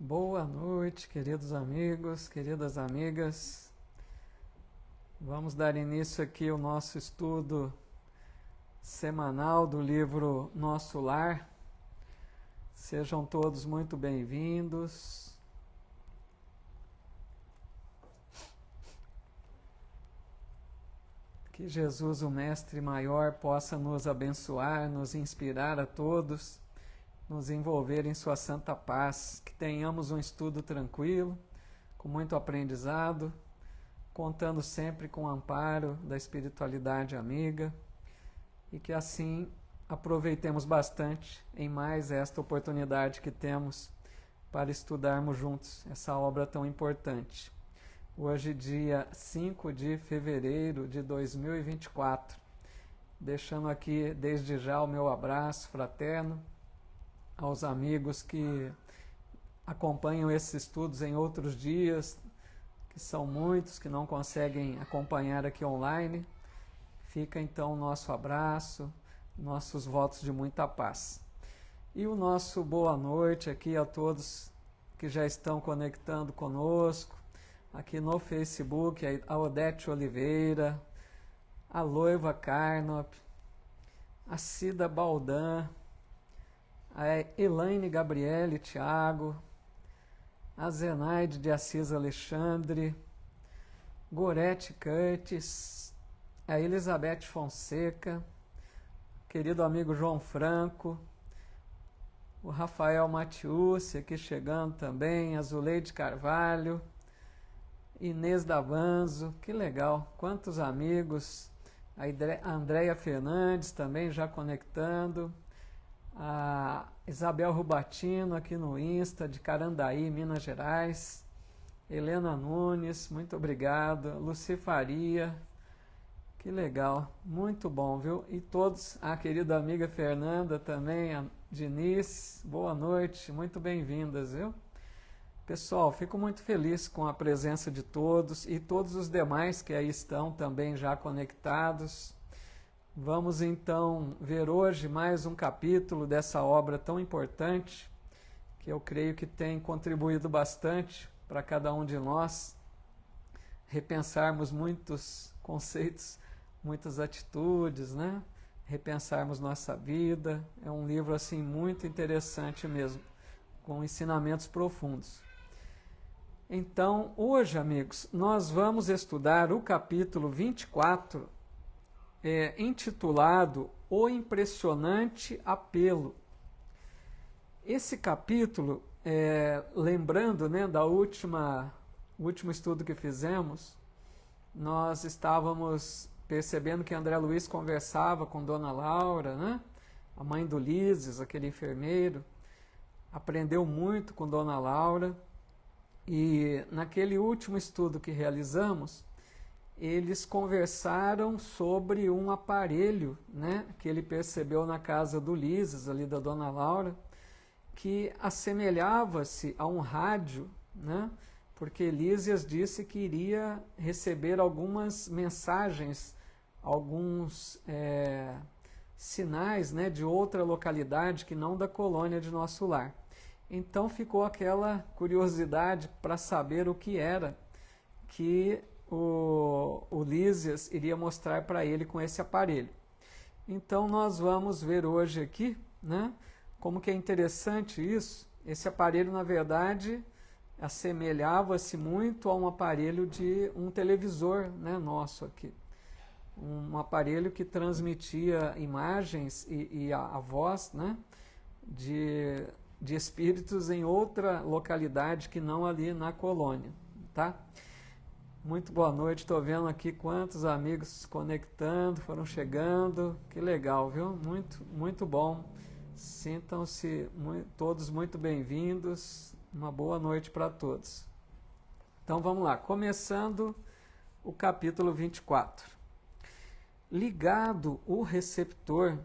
Boa noite, queridos amigos, queridas amigas. Vamos dar início aqui ao nosso estudo semanal do livro Nosso Lar. Sejam todos muito bem-vindos. Que Jesus, o Mestre Maior, possa nos abençoar, nos inspirar a todos, nos envolver em sua santa paz, que tenhamos um estudo tranquilo, com muito aprendizado, contando sempre com o amparo da espiritualidade amiga, e que assim aproveitemos bastante em mais esta oportunidade que temos para estudarmos juntos essa obra tão importante. Hoje, dia 5 de fevereiro de 2024, deixando aqui desde já o meu abraço fraterno aos amigos que acompanham esses estudos em outros dias, que são muitos, que não conseguem acompanhar aqui online. Fica então o nosso abraço, nossos votos de muita paz. E o nosso boa noite aqui a todos que já estão conectando conosco, aqui no Facebook, a Odete Oliveira, a Loiva Carnop, a Cida Baldan, a Elaine Gabriele Thiago, a Zenaide de Assis Alexandre, Gorete Curtis, a Elizabeth Fonseca, querido amigo João Franco, o Rafael Matiusi aqui chegando também, a Zuleide Carvalho, Inês Davanzo, que legal, quantos amigos, a Andréia Fernandes também já conectando, a Isabel Rubatino aqui no Insta, de Carandaí, Minas Gerais, Helena Nunes, muito obrigado, Luci Faria, que legal, muito bom, viu? E todos, a querida amiga Fernanda também, a Diniz, boa noite, muito bem-vindas, viu? Pessoal, fico muito feliz com a presença de todos e todos os demais que aí estão também já conectados. Vamos então ver hoje mais um capítulo dessa obra tão importante, que eu creio que tem contribuído bastante para cada um de nós repensarmos muitos conceitos, muitas atitudes, né? Repensarmos nossa vida. É um livro assim muito interessante mesmo, com ensinamentos profundos. Então, hoje, amigos, nós vamos estudar o capítulo 24, intitulado O Impressionante Apelo. Esse capítulo, lembrando, né, da último estudo que fizemos, nós estávamos percebendo que André Luiz conversava com Dona Laura, né, a mãe do Lises, aquele enfermeiro, aprendeu muito com Dona Laura, e naquele último estudo que realizamos, eles conversaram sobre um aparelho, né, que ele percebeu na casa do Lises, ali da Dona Laura, que assemelhava-se a um rádio, né, porque Lísias disse que iria receber algumas mensagens, alguns sinais, né, de outra localidade que não da colônia de Nosso Lar. Então ficou aquela curiosidade para saber o que era que o Lísias iria mostrar para ele com esse aparelho. Então nós vamos ver hoje aqui, né, como que é interessante isso. Esse aparelho, na verdade, assemelhava-se muito a um aparelho de um televisor, né, nosso aqui. Um aparelho que transmitia imagens e a voz, né, de espíritos em outra localidade que não ali na colônia, tá? Muito boa noite, estou vendo aqui quantos amigos se conectando, foram chegando, que legal, viu? Muito, muito bom. Sintam-se todos muito bem-vindos, uma boa noite para todos. Então vamos lá, começando o capítulo 24. Ligado o receptor,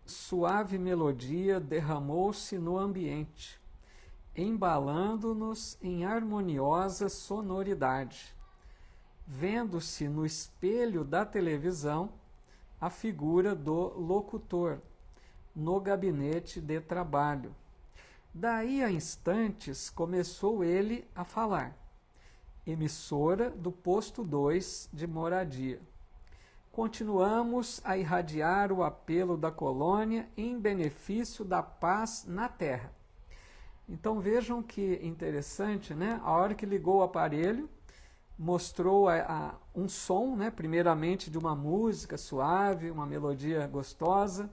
suave melodia derramou-se no ambiente, embalando-nos em harmoniosa sonoridade. Vendo-se no espelho da televisão a figura do locutor, no gabinete de trabalho, Daí a instantes começou ele a falar. Emissora do posto 2 de moradia. Continuamos a irradiar o apelo da colônia em benefício da paz na Terra. Então vejam que interessante, né? A hora que ligou o aparelho, mostrou um som, né? Primeiramente de uma música suave, uma melodia gostosa,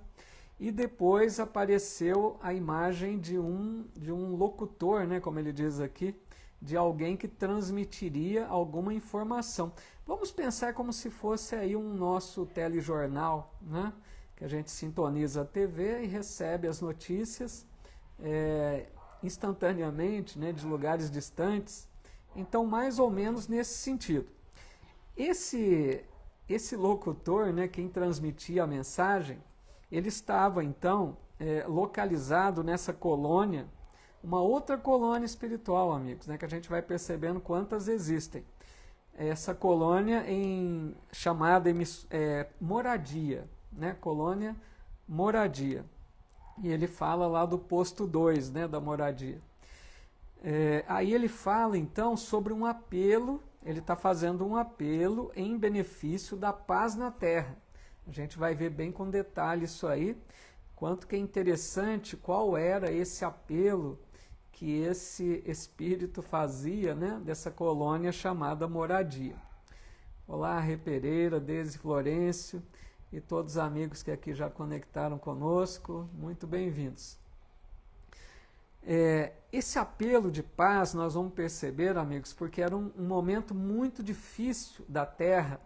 e depois apareceu a imagem de um locutor, né? Como ele diz aqui, de alguém que transmitiria alguma informação. Vamos pensar como se fosse aí um nosso telejornal, né? Que a gente sintoniza a TV e recebe as notícias instantaneamente, né? De lugares distantes. Então, mais ou menos nesse sentido. Esse locutor, né? Quem transmitia a mensagem, ele estava então localizado nessa colônia, uma outra colônia espiritual, amigos, né, que a gente vai percebendo quantas existem. Essa colônia chamada moradia, né, colônia moradia. E ele fala lá do posto 2, né, da moradia. Aí ele fala então sobre um apelo, ele está fazendo um apelo em benefício da paz na Terra. A gente vai ver bem com detalhe isso aí, quanto que é interessante, qual era esse apelo que esse espírito fazia, né, dessa colônia chamada moradia. Olá, Rê Pereira, Deise Florencio e todos os amigos que aqui já conectaram conosco, muito bem-vindos. Esse apelo de paz nós vamos perceber, amigos, porque era um momento muito difícil da Terra.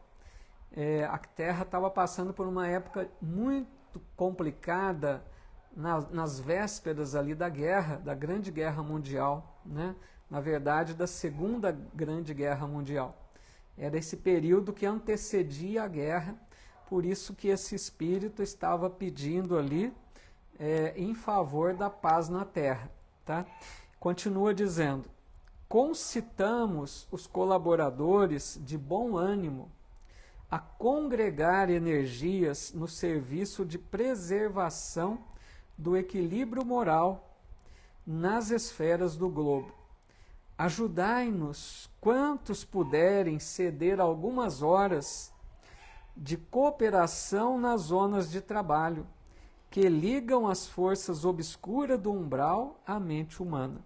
A Terra estava passando por uma época muito complicada, nas vésperas ali da guerra, da Grande Guerra Mundial, né? Na verdade, da Segunda Grande Guerra Mundial. Era esse período que antecedia a guerra, por isso que esse espírito estava pedindo ali em favor da paz na Terra. Tá? Continua dizendo, concitamos os colaboradores de bom ânimo a congregar energias no serviço de preservação do equilíbrio moral nas esferas do globo. Ajudai-nos, quantos puderem ceder algumas horas de cooperação nas zonas de trabalho, que ligam as forças obscuras do umbral à mente humana.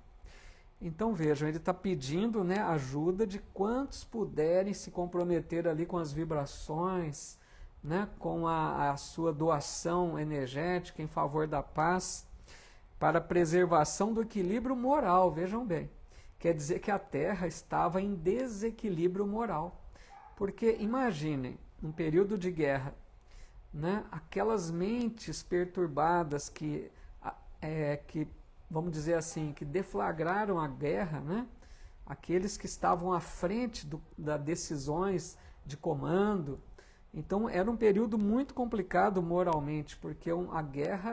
Então vejam, ele está pedindo, né, ajuda de quantos puderem se comprometer ali com as vibrações, né, com a sua doação energética em favor da paz, para a preservação do equilíbrio moral. Vejam bem, quer dizer que a Terra estava em desequilíbrio moral. Porque imaginem, num período de guerra, né, aquelas mentes perturbadas que vamos dizer assim, que deflagraram a guerra, né, aqueles que estavam à frente das decisões de comando. Então era um período muito complicado moralmente, porque a guerra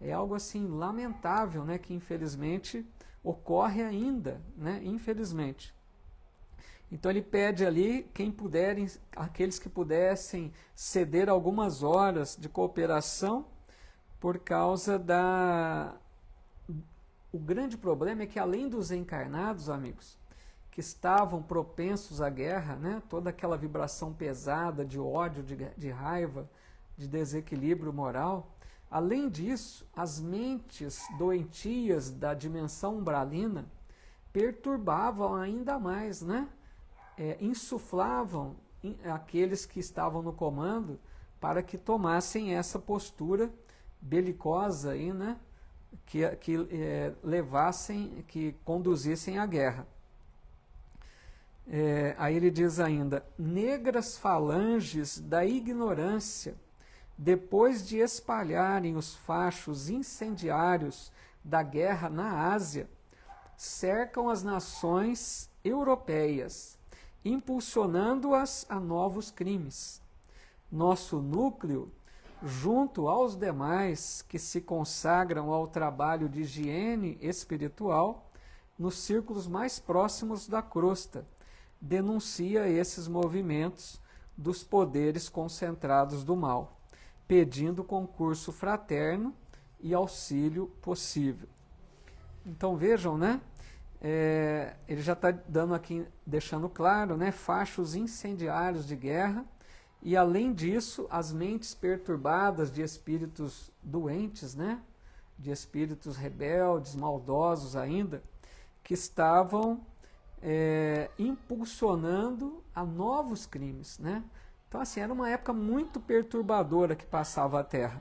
é algo assim lamentável, né, que infelizmente ocorre ainda, né, infelizmente. Então ele pede ali aqueles que pudessem ceder algumas horas de cooperação, por causa o grande problema é que além dos encarnados, amigos, que estavam propensos à guerra, né, toda aquela vibração pesada de ódio, de raiva, de desequilíbrio moral, além disso, as mentes doentias da dimensão umbralina perturbavam ainda mais, né? Insuflavam aqueles que estavam no comando para que tomassem essa postura belicosa aí, né? Que conduzissem à guerra. Aí ele diz ainda, negras falanges da ignorância, depois de espalharem os fachos incendiários da guerra na Ásia, cercam as nações europeias, impulsionando-as a novos crimes. Nosso núcleo, junto aos demais que se consagram ao trabalho de higiene espiritual, nos círculos mais próximos da crosta, denuncia esses movimentos dos poderes concentrados do mal, pedindo concurso fraterno e auxílio possível. Então vejam, né? Ele já está dando aqui, deixando claro, né? Fachos incendiários de guerra. E além disso, as mentes perturbadas de espíritos doentes, né? De espíritos rebeldes, maldosos ainda, que estavam impulsionando a novos crimes, né? Então, assim, era uma época muito perturbadora que passava a Terra.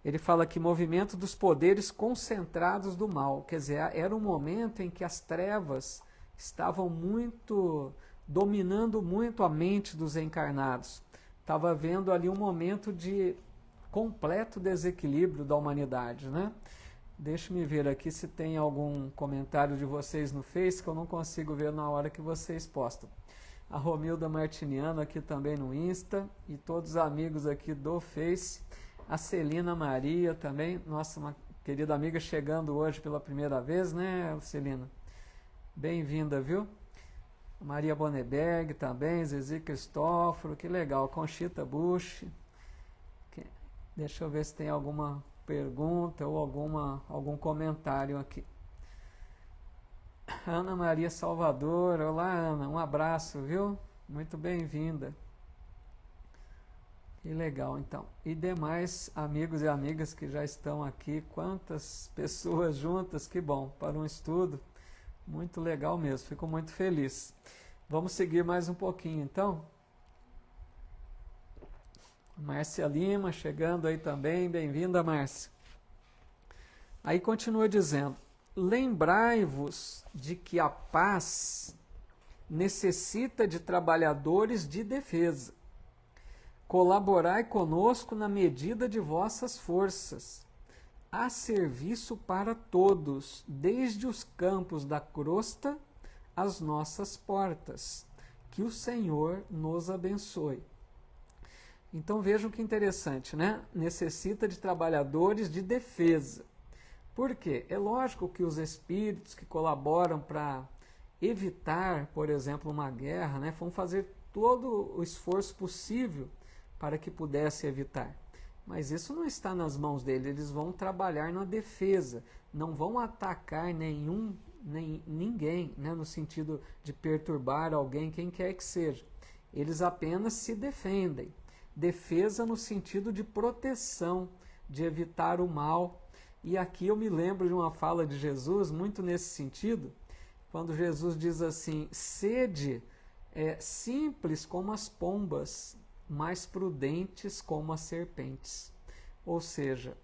Ele fala aqui, movimento dos poderes concentrados do mal. Quer dizer, era um momento em que as trevas estavam dominando muito a mente dos encarnados. Estava havendo ali um momento de completo desequilíbrio da humanidade, né? Deixa-me ver aqui se tem algum comentário de vocês no Face, que eu não consigo ver na hora que vocês postam. A Romilda Martiniano aqui também no Insta, e todos os amigos aqui do Face. A Celina Maria também, nossa, uma querida amiga chegando hoje pela primeira vez, né, Celina? Bem-vinda, viu? Maria Boneberg também, Zizi Cristóforo, que legal. Conchita Bush. Deixa eu ver se tem alguma pergunta ou algum comentário aqui. Ana Maria Salvador, olá Ana, um abraço, viu? Muito bem-vinda. Que legal, então. E demais amigos e amigas que já estão aqui, quantas pessoas juntas, que bom, para um estudo. Muito legal mesmo, fico muito feliz. Vamos seguir mais um pouquinho, então. Márcia Lima chegando aí também, bem-vinda, Márcia. Aí continua dizendo, lembrai-vos de que a paz necessita de trabalhadores de defesa. Colaborai conosco na medida de vossas forças. Há serviço para todos, desde os campos da crosta às nossas portas. Que o Senhor nos abençoe. Então vejam que interessante, né? Necessita de trabalhadores de defesa. Por quê? É lógico que os espíritos que colaboram para evitar, por exemplo, uma guerra, né, vão fazer todo o esforço possível para que pudesse evitar. Mas isso não está nas mãos deles, eles vão trabalhar na defesa, não vão atacar ninguém, né, no sentido de perturbar alguém, quem quer que seja. Eles apenas se defendem. Defesa no sentido de proteção, de evitar o mal. E aqui eu me lembro de uma fala de Jesus, muito nesse sentido, quando Jesus diz assim, sede simples como as pombas, mais prudentes como as serpentes. Ou seja,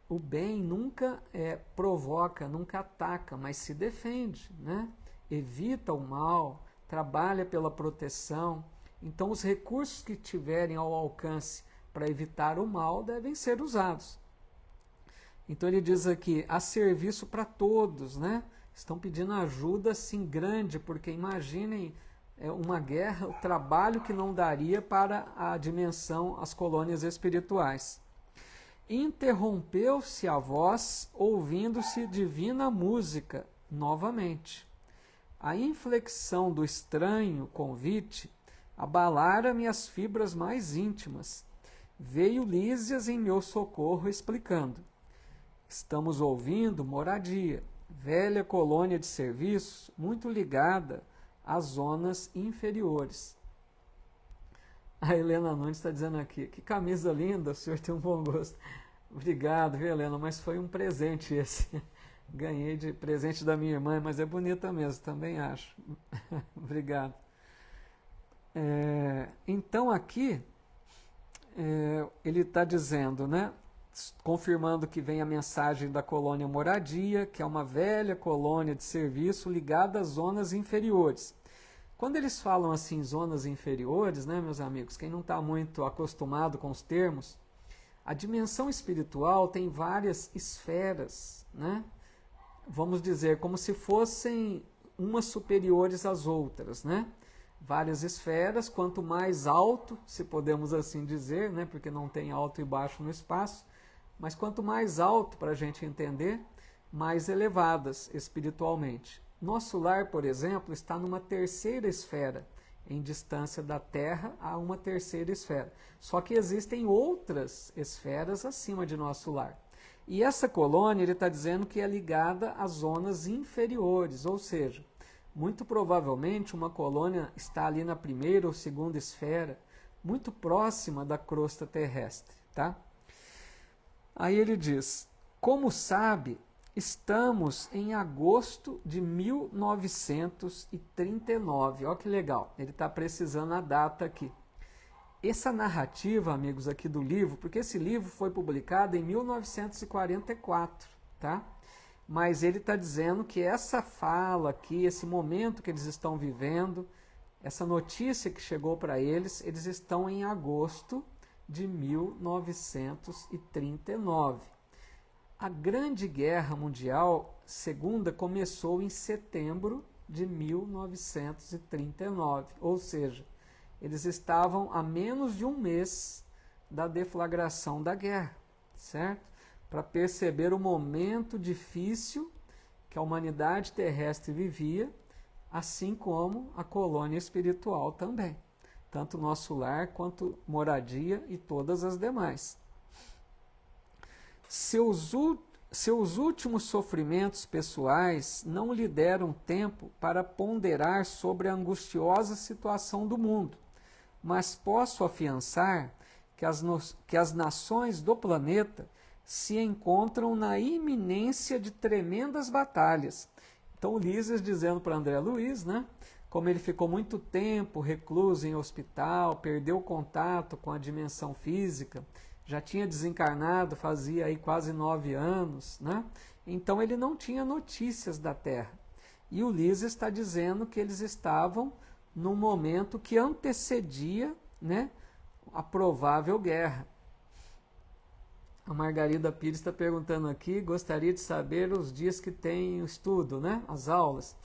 o bem nunca provoca, nunca ataca, mas se defende, né? Evita o mal, trabalha pela proteção. Então os recursos que tiverem ao alcance para evitar o mal devem ser usados. Então ele diz aqui, há serviço para todos, né? Estão pedindo ajuda assim grande, porque imaginem uma guerra, o trabalho que não daria para a dimensão, as colônias espirituais. Interrompeu-se a voz, ouvindo-se divina música novamente. A inflexão do estranho convite abalara-me as fibras mais íntimas. Veio Lísias em meu socorro explicando. Estamos ouvindo moradia, velha colônia de serviços, muito ligada às zonas inferiores. A Helena Nunes está dizendo aqui, que camisa linda, o senhor tem um bom gosto. Obrigado, viu, Helena, mas foi um presente esse. Ganhei de presente da minha irmã, mas é bonita mesmo, também acho. Obrigado. Então aqui, ele está dizendo, né? Confirmando que vem a mensagem da colônia moradia, que é uma velha colônia de serviço ligada às zonas inferiores. Quando eles falam assim, zonas inferiores, né, meus amigos, quem não está muito acostumado com os termos, a dimensão espiritual tem várias esferas, né? Vamos dizer, como se fossem umas superiores às outras, né? Várias esferas, quanto mais alto, se podemos assim dizer, né, porque não tem alto e baixo no espaço, mas quanto mais alto para a gente entender, mais elevadas espiritualmente. Nosso lar, por exemplo, está numa terceira esfera, em distância da Terra a uma terceira esfera. Só que existem outras esferas acima de nosso lar. E essa colônia, ele está dizendo que é ligada às zonas inferiores, ou seja, muito provavelmente uma colônia está ali na primeira ou segunda esfera, muito próxima da crosta terrestre, tá? Aí ele diz, como sabe, estamos em agosto de 1939. Olha que legal, ele está precisando a data aqui. Essa narrativa, amigos, aqui do livro, porque esse livro foi publicado em 1944, tá? Mas ele está dizendo que essa fala aqui, esse momento que eles estão vivendo, essa notícia que chegou para eles, eles estão em agosto de 1939. A Grande Guerra Mundial Segunda começou em setembro de 1939, ou seja, eles estavam a menos de um mês da deflagração da guerra, certo? Para perceber o momento difícil que a humanidade terrestre vivia, assim como a colônia espiritual também, tanto nosso lar quanto moradia e todas as demais. Seus últimos sofrimentos pessoais não lhe deram tempo para ponderar sobre a angustiosa situação do mundo, mas posso afiançar que as nações do planeta se encontram na iminência de tremendas batalhas. Então, Ulisses dizendo para André Luiz, né, como ele ficou muito tempo recluso em hospital, perdeu contato com a dimensão física, já tinha desencarnado, fazia aí quase 9 anos, né? Então ele não tinha notícias da Terra. E Ulisses está dizendo que eles estavam num momento que antecedia, né, a provável guerra. A Margarida Pires está perguntando aqui, gostaria de saber os dias que tem o estudo, né, as aulas.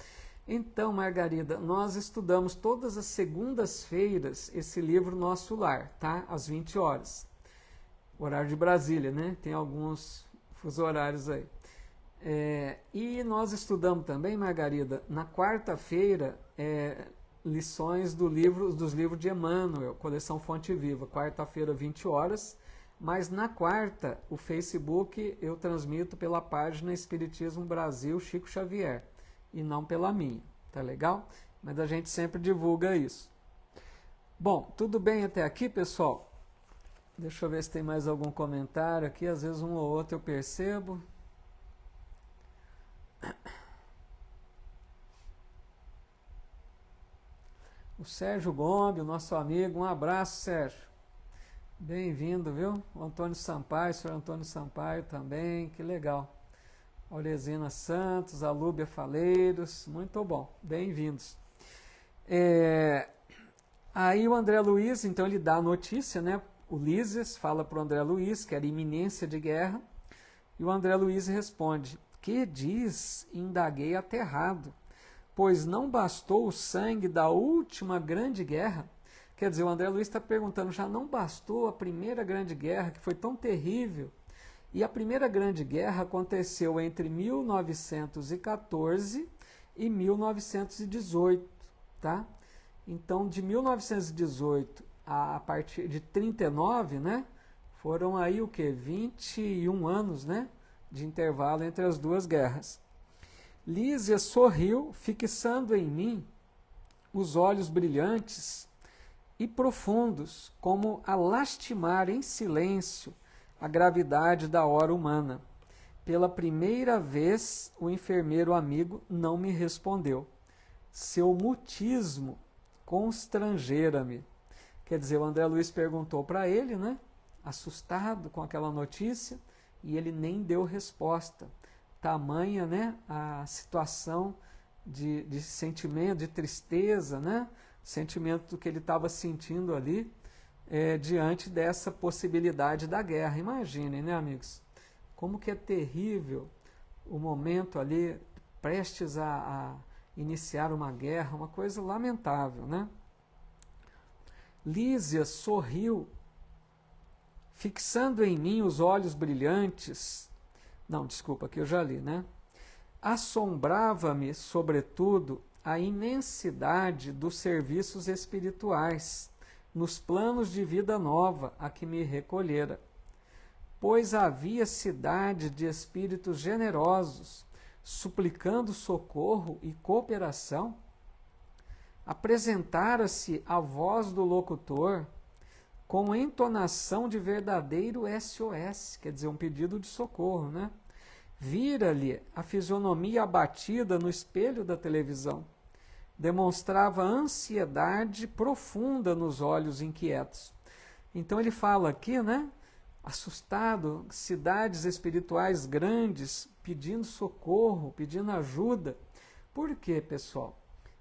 Então, Margarida, nós estudamos todas as segundas-feiras esse livro Nosso Lar, tá? Às 20 horas. Horário de Brasília, né? Tem alguns fusos horários aí. E nós estudamos também, Margarida, na quarta-feira, lições dos livros de Emmanuel, coleção Fonte Viva, quarta-feira, 20 horas, mas na quarta, o Facebook eu transmito pela página Espiritismo Brasil Chico Xavier, e não pela minha, tá legal? Mas a gente sempre divulga isso. Bom, tudo bem até aqui, pessoal? Deixa eu ver se tem mais algum comentário aqui, às vezes um ou outro eu percebo. O Sérgio Gomes, o nosso amigo, um abraço, Sérgio. Bem-vindo, viu? O Antônio Sampaio, o senhor Antônio Sampaio também, que legal. Aurezina Santos, a Lúbia Faleiros, muito bom, bem-vindos. Aí o André Luiz, então ele dá a notícia, né? Ulisses fala para o André Luiz que era iminência de guerra, e o André Luiz responde, que diz, indaguei aterrado, pois não bastou o sangue da última grande guerra? Quer dizer, o André Luiz está perguntando, já não bastou a primeira grande guerra, que foi tão terrível? E a primeira grande guerra aconteceu entre 1914 e 1918, tá? Então, de 1918 a partir de 39, né? Foram aí o quê? 21 anos, né? De intervalo entre as duas guerras. Lísia sorriu, fixando em mim os olhos brilhantes e profundos, como a lastimar em silêncio a gravidade da hora humana. Pela primeira vez, o enfermeiro amigo não me respondeu. Seu mutismo constrangera-me. Quer dizer, o André Luiz perguntou para ele, né? Assustado com aquela notícia, e ele nem deu resposta. Tamanha, né, a situação de sentimento, de tristeza, né? Sentimento que ele estava sentindo ali diante dessa possibilidade da guerra. Imaginem, né, amigos? Como que é terrível o momento ali, prestes a iniciar uma guerra, uma coisa lamentável, né? Lísia sorriu, fixando em mim os olhos brilhantes. Não, desculpa, aqui eu já li, né? Assombrava-me, sobretudo, a imensidade dos serviços espirituais, nos planos de vida nova a que me recolhera. pois havia cidade de espíritos generosos, suplicando socorro e cooperação. Apresentara-se a voz do locutor com entonação de verdadeiro SOS, quer dizer, um pedido de socorro, né? Vira-lhe a fisionomia abatida no espelho da televisão. Demonstrava ansiedade profunda nos olhos inquietos. Então ele fala aqui, né? Assustado, cidades espirituais grandes pedindo socorro, pedindo ajuda. Por quê, pessoal?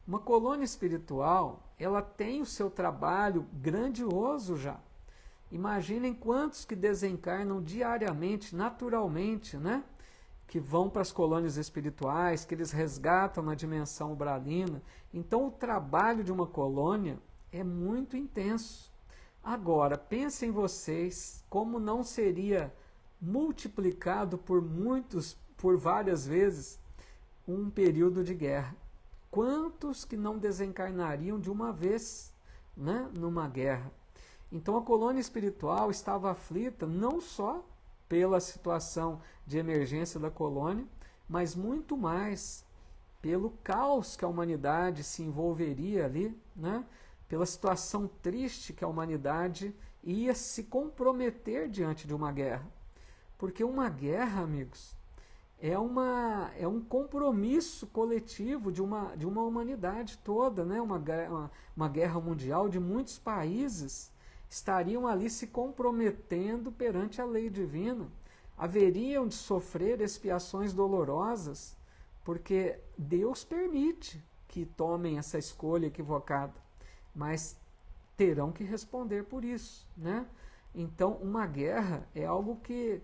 Uma colônia espiritual, ela tem o seu trabalho grandioso já. Imaginem quantos que desencarnam diariamente, naturalmente, né? Que vão para as colônias espirituais, que eles resgatam na dimensão ubralina. Então, o trabalho de uma colônia é muito intenso. Agora, pensem vocês como não seria multiplicado por várias vezes, um período de guerra. Quantos que não desencarnariam de uma vez, né, numa guerra? Então, a colônia espiritual estava aflita não só pela situação de emergência da colônia, mas muito mais pelo caos que a humanidade se envolveria ali, né? Pela situação triste que a humanidade ia se comprometer diante de uma guerra. Porque uma guerra, amigos, é um compromisso coletivo de uma humanidade toda, né? Uma guerra mundial de muitos países estariam ali se comprometendo perante a lei divina. Haveriam de sofrer expiações dolorosas, porque Deus permite que tomem essa escolha equivocada, mas terão que responder por isso, né? Então, uma guerra é algo que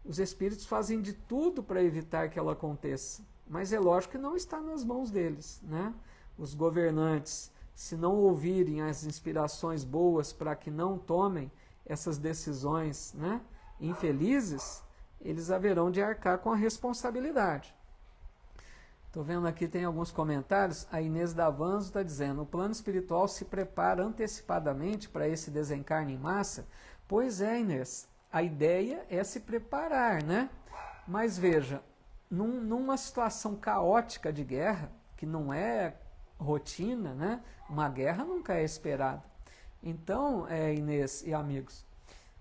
os espíritos fazem de tudo para evitar que ela aconteça, mas é lógico que não está nas mãos deles, né? Os governantes, se não ouvirem as inspirações boas para que não tomem essas decisões, né, infelizes, eles haverão de arcar com a responsabilidade. Estou vendo aqui, tem alguns comentários. A Inês Davanzo está dizendo: o plano espiritual se prepara antecipadamente para esse desencarne em massa? Pois é, Inês, a ideia é se preparar, né? Mas veja, numa situação caótica de guerra, que não é rotina, né? Uma guerra nunca é esperada. Então, Inês e amigos,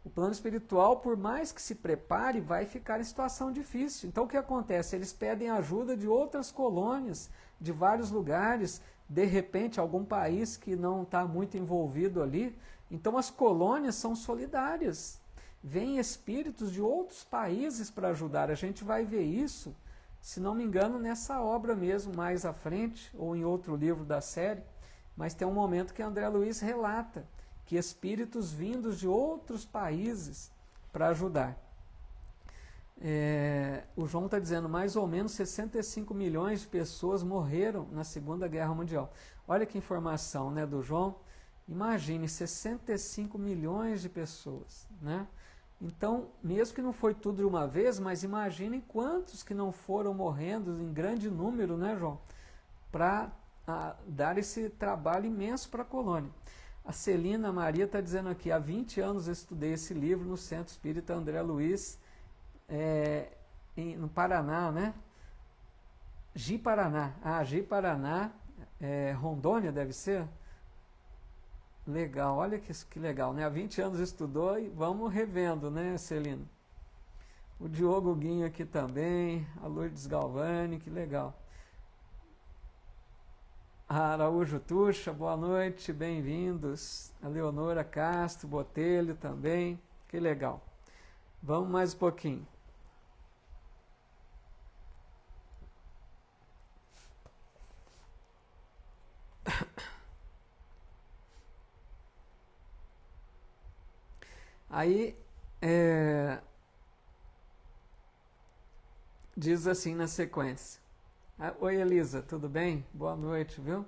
o plano espiritual, por mais que se prepare, vai ficar em situação difícil. Então, o que acontece? Eles pedem ajuda de outras colônias, de vários lugares, de repente, algum país que não está muito envolvido ali. Então, as colônias são solidárias. Vêm espíritos de outros países para ajudar. A gente vai ver isso, se não me engano, nessa obra mesmo, mais à frente, ou em outro livro da série. Mas tem um momento que André Luiz relata que espíritos vindos de outros países para ajudar. O João está dizendo, mais ou menos 65 milhões de pessoas morreram na Segunda Guerra Mundial. Olha que informação, né, do João. Imagine, 65 milhões de pessoas, né? Então, mesmo que não foi tudo de uma vez, mas imaginem quantos que não foram morrendo em grande número, né, João? Para dar esse trabalho imenso para a colônia. A Celina Maria está dizendo aqui, há 20 anos eu estudei esse livro no Centro Espírita André Luiz, no Paraná, né? Ji-Paraná. Ji-Paraná, Rondônia deve ser? Legal, olha que legal, né? Há 20 anos estudou e vamos revendo, né, Celina? O Diogo Guinho aqui também, a Lourdes Galvani, que legal. A Araújo Tuxa, boa noite, bem-vindos. A Leonora Castro, Botelho também, que legal. Vamos mais um pouquinho. Aí, diz assim na sequência. Oi, Elisa, tudo bem? Boa noite, viu?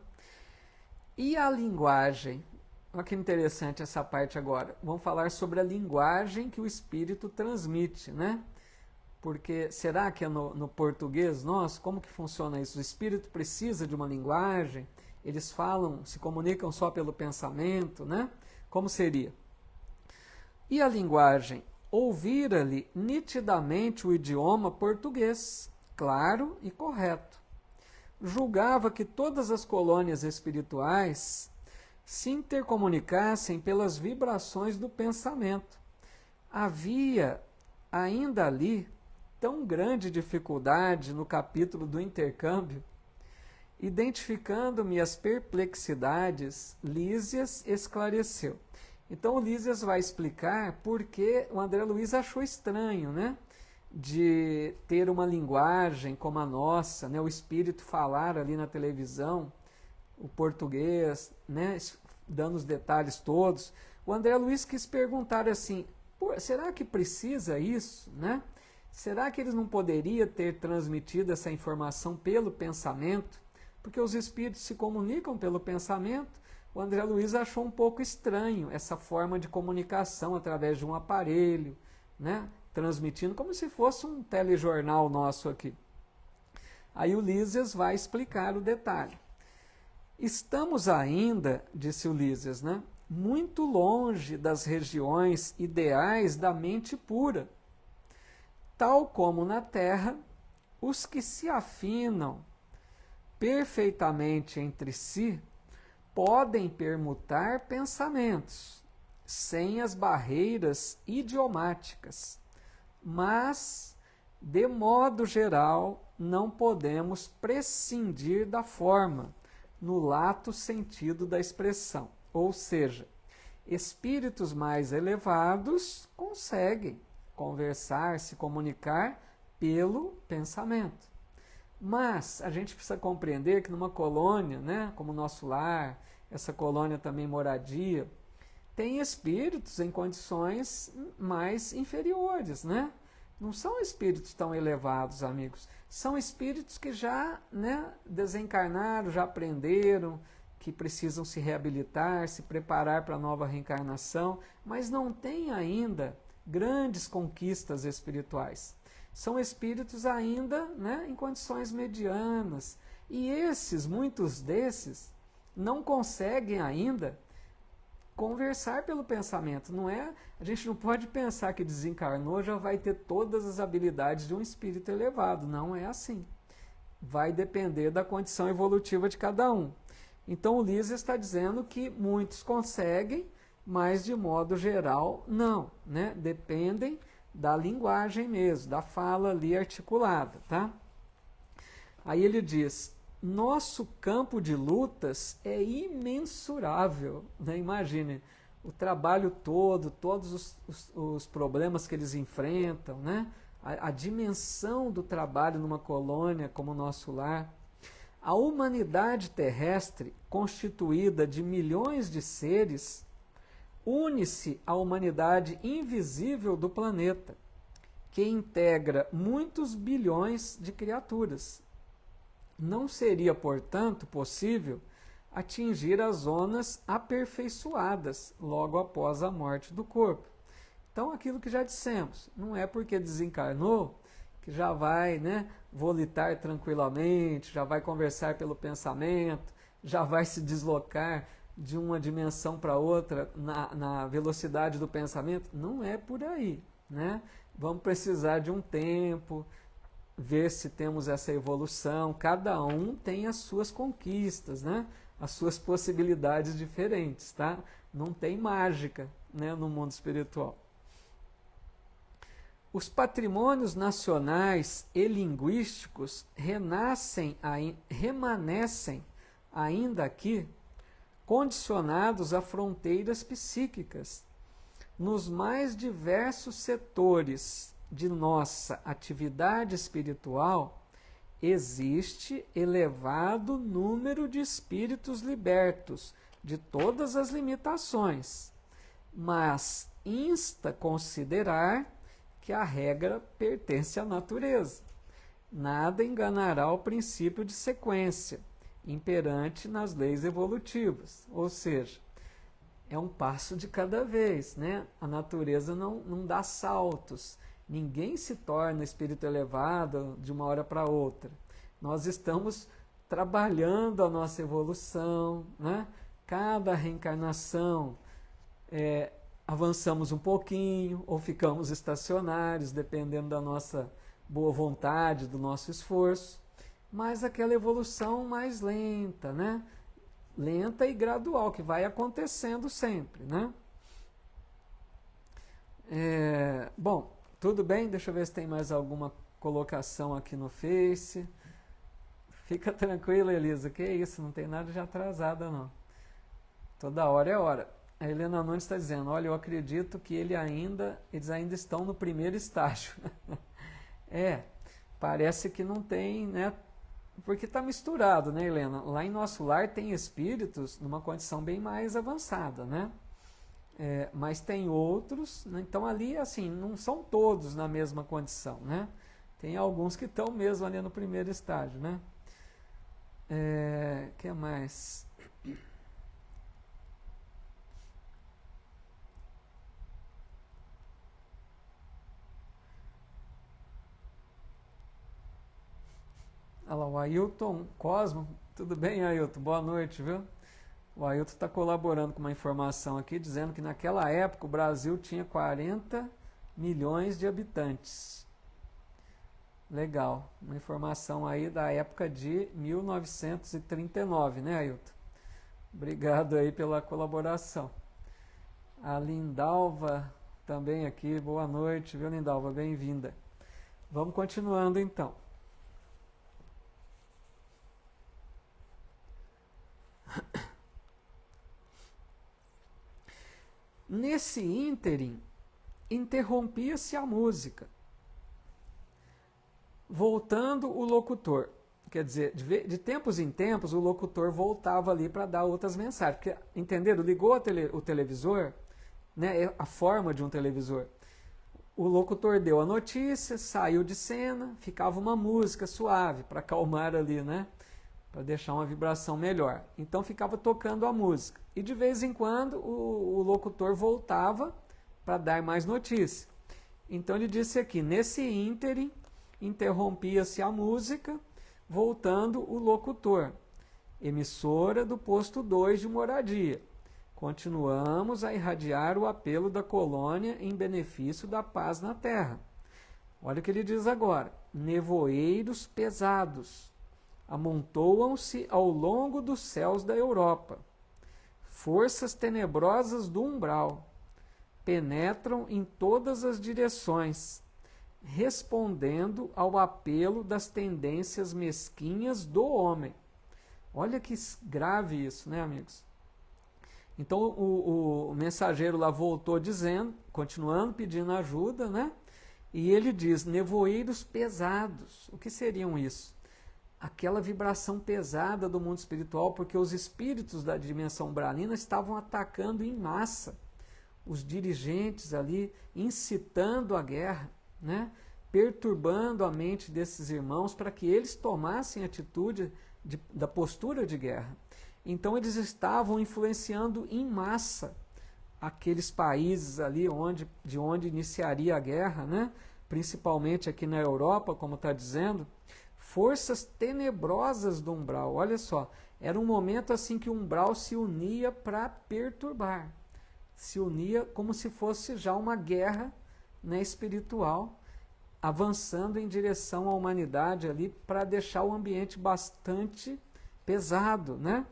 E a linguagem? Olha que interessante essa parte agora. Vamos falar sobre a linguagem que o espírito transmite, né? Porque será que é no português nosso? Como que funciona isso? O espírito precisa de uma linguagem? Eles falam, se comunicam só pelo pensamento, né? Como seria? E a linguagem ouvira-lhe nitidamente o idioma português, claro e correto. Julgava que todas as colônias espirituais se intercomunicassem pelas vibrações do pensamento. Havia ainda ali tão grande dificuldade no capítulo do intercâmbio. Identificando-me as perplexidades, Lísias esclareceu. Então o Lísias vai explicar por que o André Luiz achou estranho, né, de ter uma linguagem como a nossa, né, o espírito falar ali na televisão, o português, né, dando os detalhes todos. O André Luiz quis perguntar assim, será que precisa isso, né? Será que eles não poderiam ter transmitido essa informação pelo pensamento? Porque os espíritos se comunicam pelo pensamento. O André Luiz achou um pouco estranho essa forma de comunicação através de um aparelho, né? Transmitindo como se fosse um telejornal nosso aqui. Aí o Lísias vai explicar o detalhe. Estamos ainda, disse o Lísias, né, muito longe das regiões ideais da mente pura. Tal como na Terra, os que se afinam perfeitamente entre si podem permutar pensamentos sem as barreiras idiomáticas, mas, de modo geral, não podemos prescindir da forma, no lato sentido da expressão. Ou seja, espíritos mais elevados conseguem conversar, se comunicar pelo pensamento. Mas a gente precisa compreender que numa colônia, né, como o nosso lar, essa colônia também moradia, tem espíritos em condições mais inferiores, né? Não são espíritos tão elevados, amigos. São espíritos que já, né, desencarnaram, já aprenderam, que precisam se reabilitar, se preparar para a nova reencarnação, mas não têm ainda grandes conquistas espirituais. São espíritos ainda, né, em condições medianas. E muitos desses, não conseguem ainda conversar pelo pensamento. A gente não pode pensar que desencarnou já vai ter todas as habilidades de um espírito elevado. Não é assim. Vai depender da condição evolutiva de cada um. Então o Lísias está dizendo que muitos conseguem, mas de modo geral não, né? Dependem da linguagem mesmo, da fala ali articulada, tá? Aí ele diz, nosso campo de lutas é imensurável, né? Imagine, o trabalho todo, todos os problemas que eles enfrentam, né? A dimensão do trabalho numa colônia como o nosso lar. A humanidade terrestre, constituída de milhões de seres, une-se à humanidade invisível do planeta, que integra muitos bilhões de criaturas. Não seria, portanto, possível atingir as zonas aperfeiçoadas logo após a morte do corpo. Então, aquilo que já dissemos, não é porque desencarnou que já vai, né, volitar tranquilamente, já vai conversar pelo pensamento, já vai se deslocar de uma dimensão para outra na velocidade do pensamento. Não é por aí, né? Vamos precisar de um tempo, ver se temos essa evolução. Cada um tem as suas conquistas, né? As suas possibilidades diferentes, tá? Não tem mágica, né, no mundo espiritual. Os patrimônios nacionais e linguísticos remanescem ainda aqui, condicionados a fronteiras psíquicas. Nos mais diversos setores de nossa atividade espiritual, existe elevado número de espíritos libertos de todas as limitações, mas insta considerar que a regra pertence à natureza. Nada enganará o princípio de sequência, imperante nas leis evolutivas. Ou seja, é um passo de cada vez, né? A natureza não dá saltos. Ninguém se torna espírito elevado de uma hora para outra. Nós estamos trabalhando a nossa evolução, né? Cada reencarnação avançamos um pouquinho ou ficamos estacionários, dependendo da nossa boa vontade, do nosso esforço, mas aquela evolução mais lenta, né? Lenta e gradual, que vai acontecendo sempre, né? Bom, tudo bem? Deixa eu ver se tem mais alguma colocação aqui no Face. Fica tranquila, Elisa, que isso, não tem nada de atrasada, não. Toda hora é hora. A Helena Nunes está dizendo, olha, eu acredito que eles ainda estão no primeiro estágio. Parece que não tem, né? Porque está misturado, né, Helena? Lá em nosso lar tem espíritos numa condição bem mais avançada, né? Mas tem outros, né? Então ali, assim, não são todos na mesma condição, né? Tem alguns que estão mesmo ali no primeiro estágio, né? Que mais? Olha lá, o Ailton Cosmo. Tudo bem, Ailton? Boa noite, viu? O Ailton está colaborando com uma informação aqui, dizendo que naquela época o Brasil tinha 40 milhões de habitantes. Legal. Uma informação aí da época de 1939, né, Ailton? Obrigado aí pela colaboração. A Lindalva também aqui. Boa noite, viu, Lindalva? Bem-vinda. Vamos continuando, então. Nesse ínterim, interrompia-se a música, voltando o locutor. Quer dizer, de tempos em tempos, o locutor voltava ali para dar outras mensagens. Porque, entenderam? Ligou o televisor, né, a forma de um televisor. O locutor deu a notícia, saiu de cena, ficava uma música suave para acalmar ali, né? Para deixar uma vibração melhor. Então ficava tocando a música. E de vez em quando o locutor voltava para dar mais notícia. Então ele disse aqui, nesse ínterim, interrompia-se a música, voltando o locutor. Emissora do posto 2 de Moradia. Continuamos a irradiar o apelo da colônia em benefício da paz na terra. Olha o que ele diz agora. Nevoeiros pesados amontoam-se ao longo dos céus da Europa. Forças tenebrosas do umbral penetram em todas as direções, respondendo ao apelo das tendências mesquinhas do homem. Olha que grave isso, né, amigos? Então o mensageiro lá voltou dizendo, continuando pedindo ajuda, né? E ele diz, nevoeiros pesados. O que seriam isso? Aquela vibração pesada do mundo espiritual, porque os espíritos da dimensão umbralina estavam atacando em massa os dirigentes ali, incitando a guerra, né? Perturbando a mente desses irmãos para que eles tomassem atitude da postura de guerra. Então eles estavam influenciando em massa aqueles países ali de onde iniciaria a guerra, né? Principalmente aqui na Europa, como está dizendo, forças tenebrosas do umbral. Olha só, era um momento assim que o umbral se unia para perturbar. Se unia como se fosse já uma guerra, né, espiritual, avançando em direção à humanidade ali para deixar o ambiente bastante pesado, né?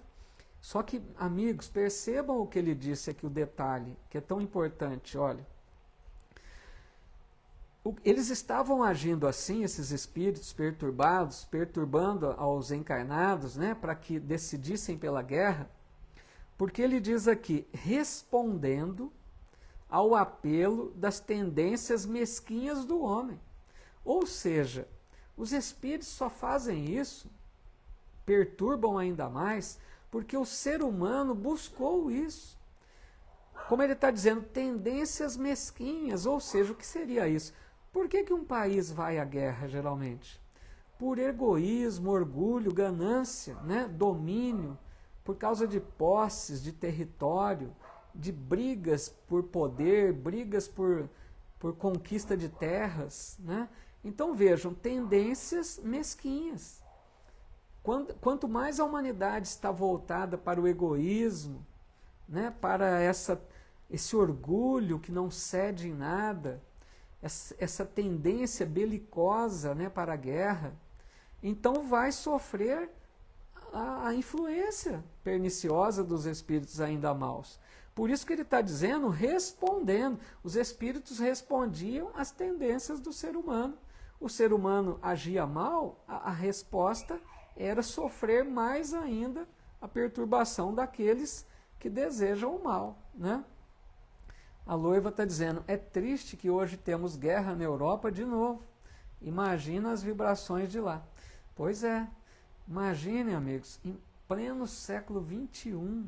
Só que, amigos, percebam o que ele disse aqui, o detalhe, que é tão importante, olha. Eles estavam agindo assim, esses espíritos perturbados, perturbando aos encarnados, né, para que decidissem pela guerra, porque ele diz aqui, respondendo ao apelo das tendências mesquinhas do homem. Ou seja, os espíritos só fazem isso, perturbam ainda mais, porque o ser humano buscou isso. Como ele está dizendo, tendências mesquinhas, ou seja, o que seria isso? Por que um país vai à guerra, geralmente? Por egoísmo, orgulho, ganância, né? Domínio, por causa de posses, de território, de brigas por poder, brigas por conquista de terras, né? Então vejam, tendências mesquinhas. Quanto mais a humanidade está voltada para o egoísmo, né, para esse orgulho que não cede em nada, essa tendência belicosa, né, para a guerra, então vai sofrer a influência perniciosa dos espíritos ainda maus. Por isso que ele está dizendo, respondendo. Os espíritos respondiam às tendências do ser humano. O ser humano agia mal, a resposta era sofrer mais ainda a perturbação daqueles que desejam o mal, né? A Loiva está dizendo, é triste que hoje temos guerra na Europa de novo. Imagina as vibrações de lá. Pois é, imaginem, amigos, em pleno século XXI,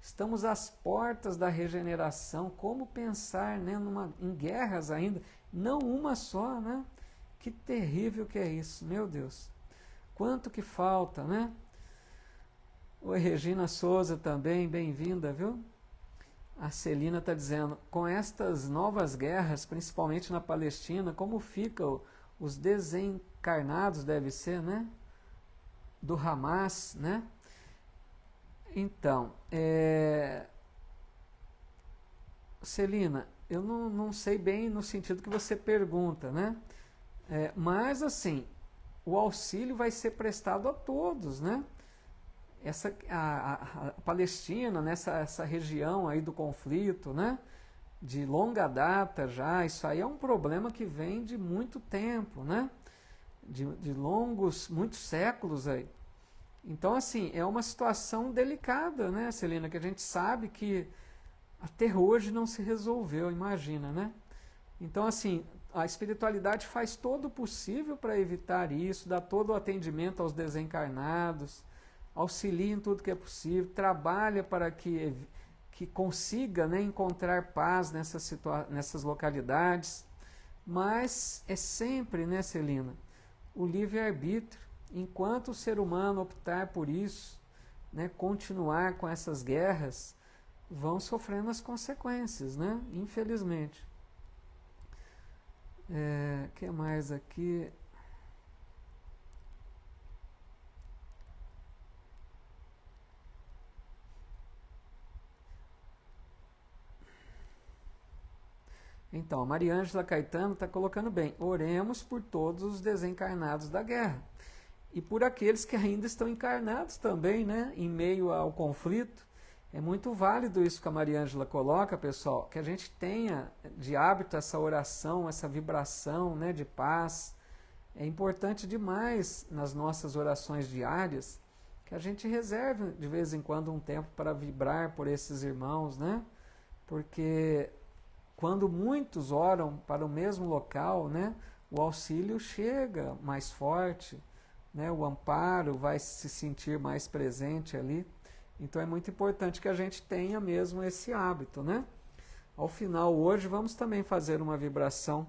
estamos às portas da regeneração. Como pensar, né, em guerras ainda? Não uma só, né? Que terrível que é isso, meu Deus. Quanto que falta, né? Oi, Regina Souza também, bem-vinda, viu? A Celina está dizendo, com estas novas guerras, principalmente na Palestina, como ficam os desencarnados, deve ser, né? Do Hamas, né? Então, Celina, eu não sei bem no sentido que você pergunta, né? Mas, assim, o auxílio vai ser prestado a todos, né? A Palestina, nessa região aí do conflito, né? De longa data já, isso aí é um problema que vem de muito tempo, né? De longos, muitos séculos aí. Então, assim, é uma situação delicada, né, Celina, que a gente sabe que até hoje não se resolveu, imagina, né? Então, assim, a espiritualidade faz todo o possível para evitar isso, dá todo o atendimento aos desencarnados, auxilia em tudo que é possível, trabalha para que consiga, né, encontrar paz nessas localidades, mas é sempre, né, Celina, o livre-arbítrio. Enquanto o ser humano optar por isso, né, continuar com essas guerras, vão sofrendo as consequências, né, infelizmente. Que mais aqui? Então, a Maria Ângela Caetano está colocando bem. Oremos por todos os desencarnados da guerra. E por aqueles que ainda estão encarnados também, né? Em meio ao conflito. É muito válido isso que a Maria Ângela coloca, pessoal, que a gente tenha de hábito essa oração, essa vibração, né, de paz. É importante demais nas nossas orações diárias que a gente reserve de vez em quando um tempo para vibrar por esses irmãos, né? Porque quando muitos oram para o mesmo local, né, o auxílio chega mais forte, né, o amparo vai se sentir mais presente ali. Então é muito importante que a gente tenha mesmo esse hábito, né? Ao final, hoje, vamos também fazer uma vibração.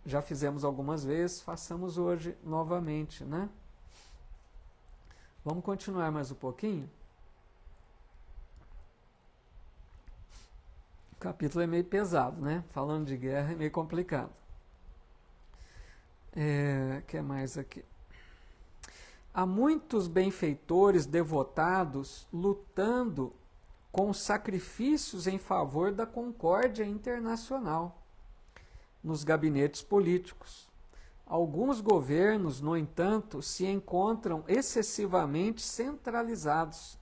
Já fizemos algumas vezes, façamos hoje novamente, né? Vamos continuar mais um pouquinho? O capítulo é meio pesado, né? Falando de guerra é meio complicado. Que mais aqui? Há muitos benfeitores devotados lutando com sacrifícios em favor da concórdia internacional nos gabinetes políticos. Alguns governos, no entanto, se encontram excessivamente centralizados,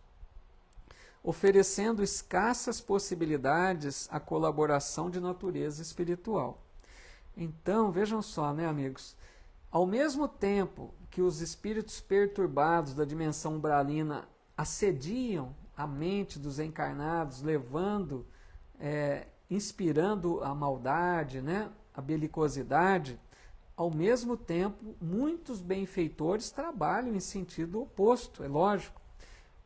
oferecendo escassas possibilidades à colaboração de natureza espiritual. Então, vejam só, né, amigos? Ao mesmo tempo que os espíritos perturbados da dimensão umbralina assediam a mente dos encarnados, levando, inspirando a maldade, né, a belicosidade, ao mesmo tempo, muitos benfeitores trabalham em sentido oposto, é lógico.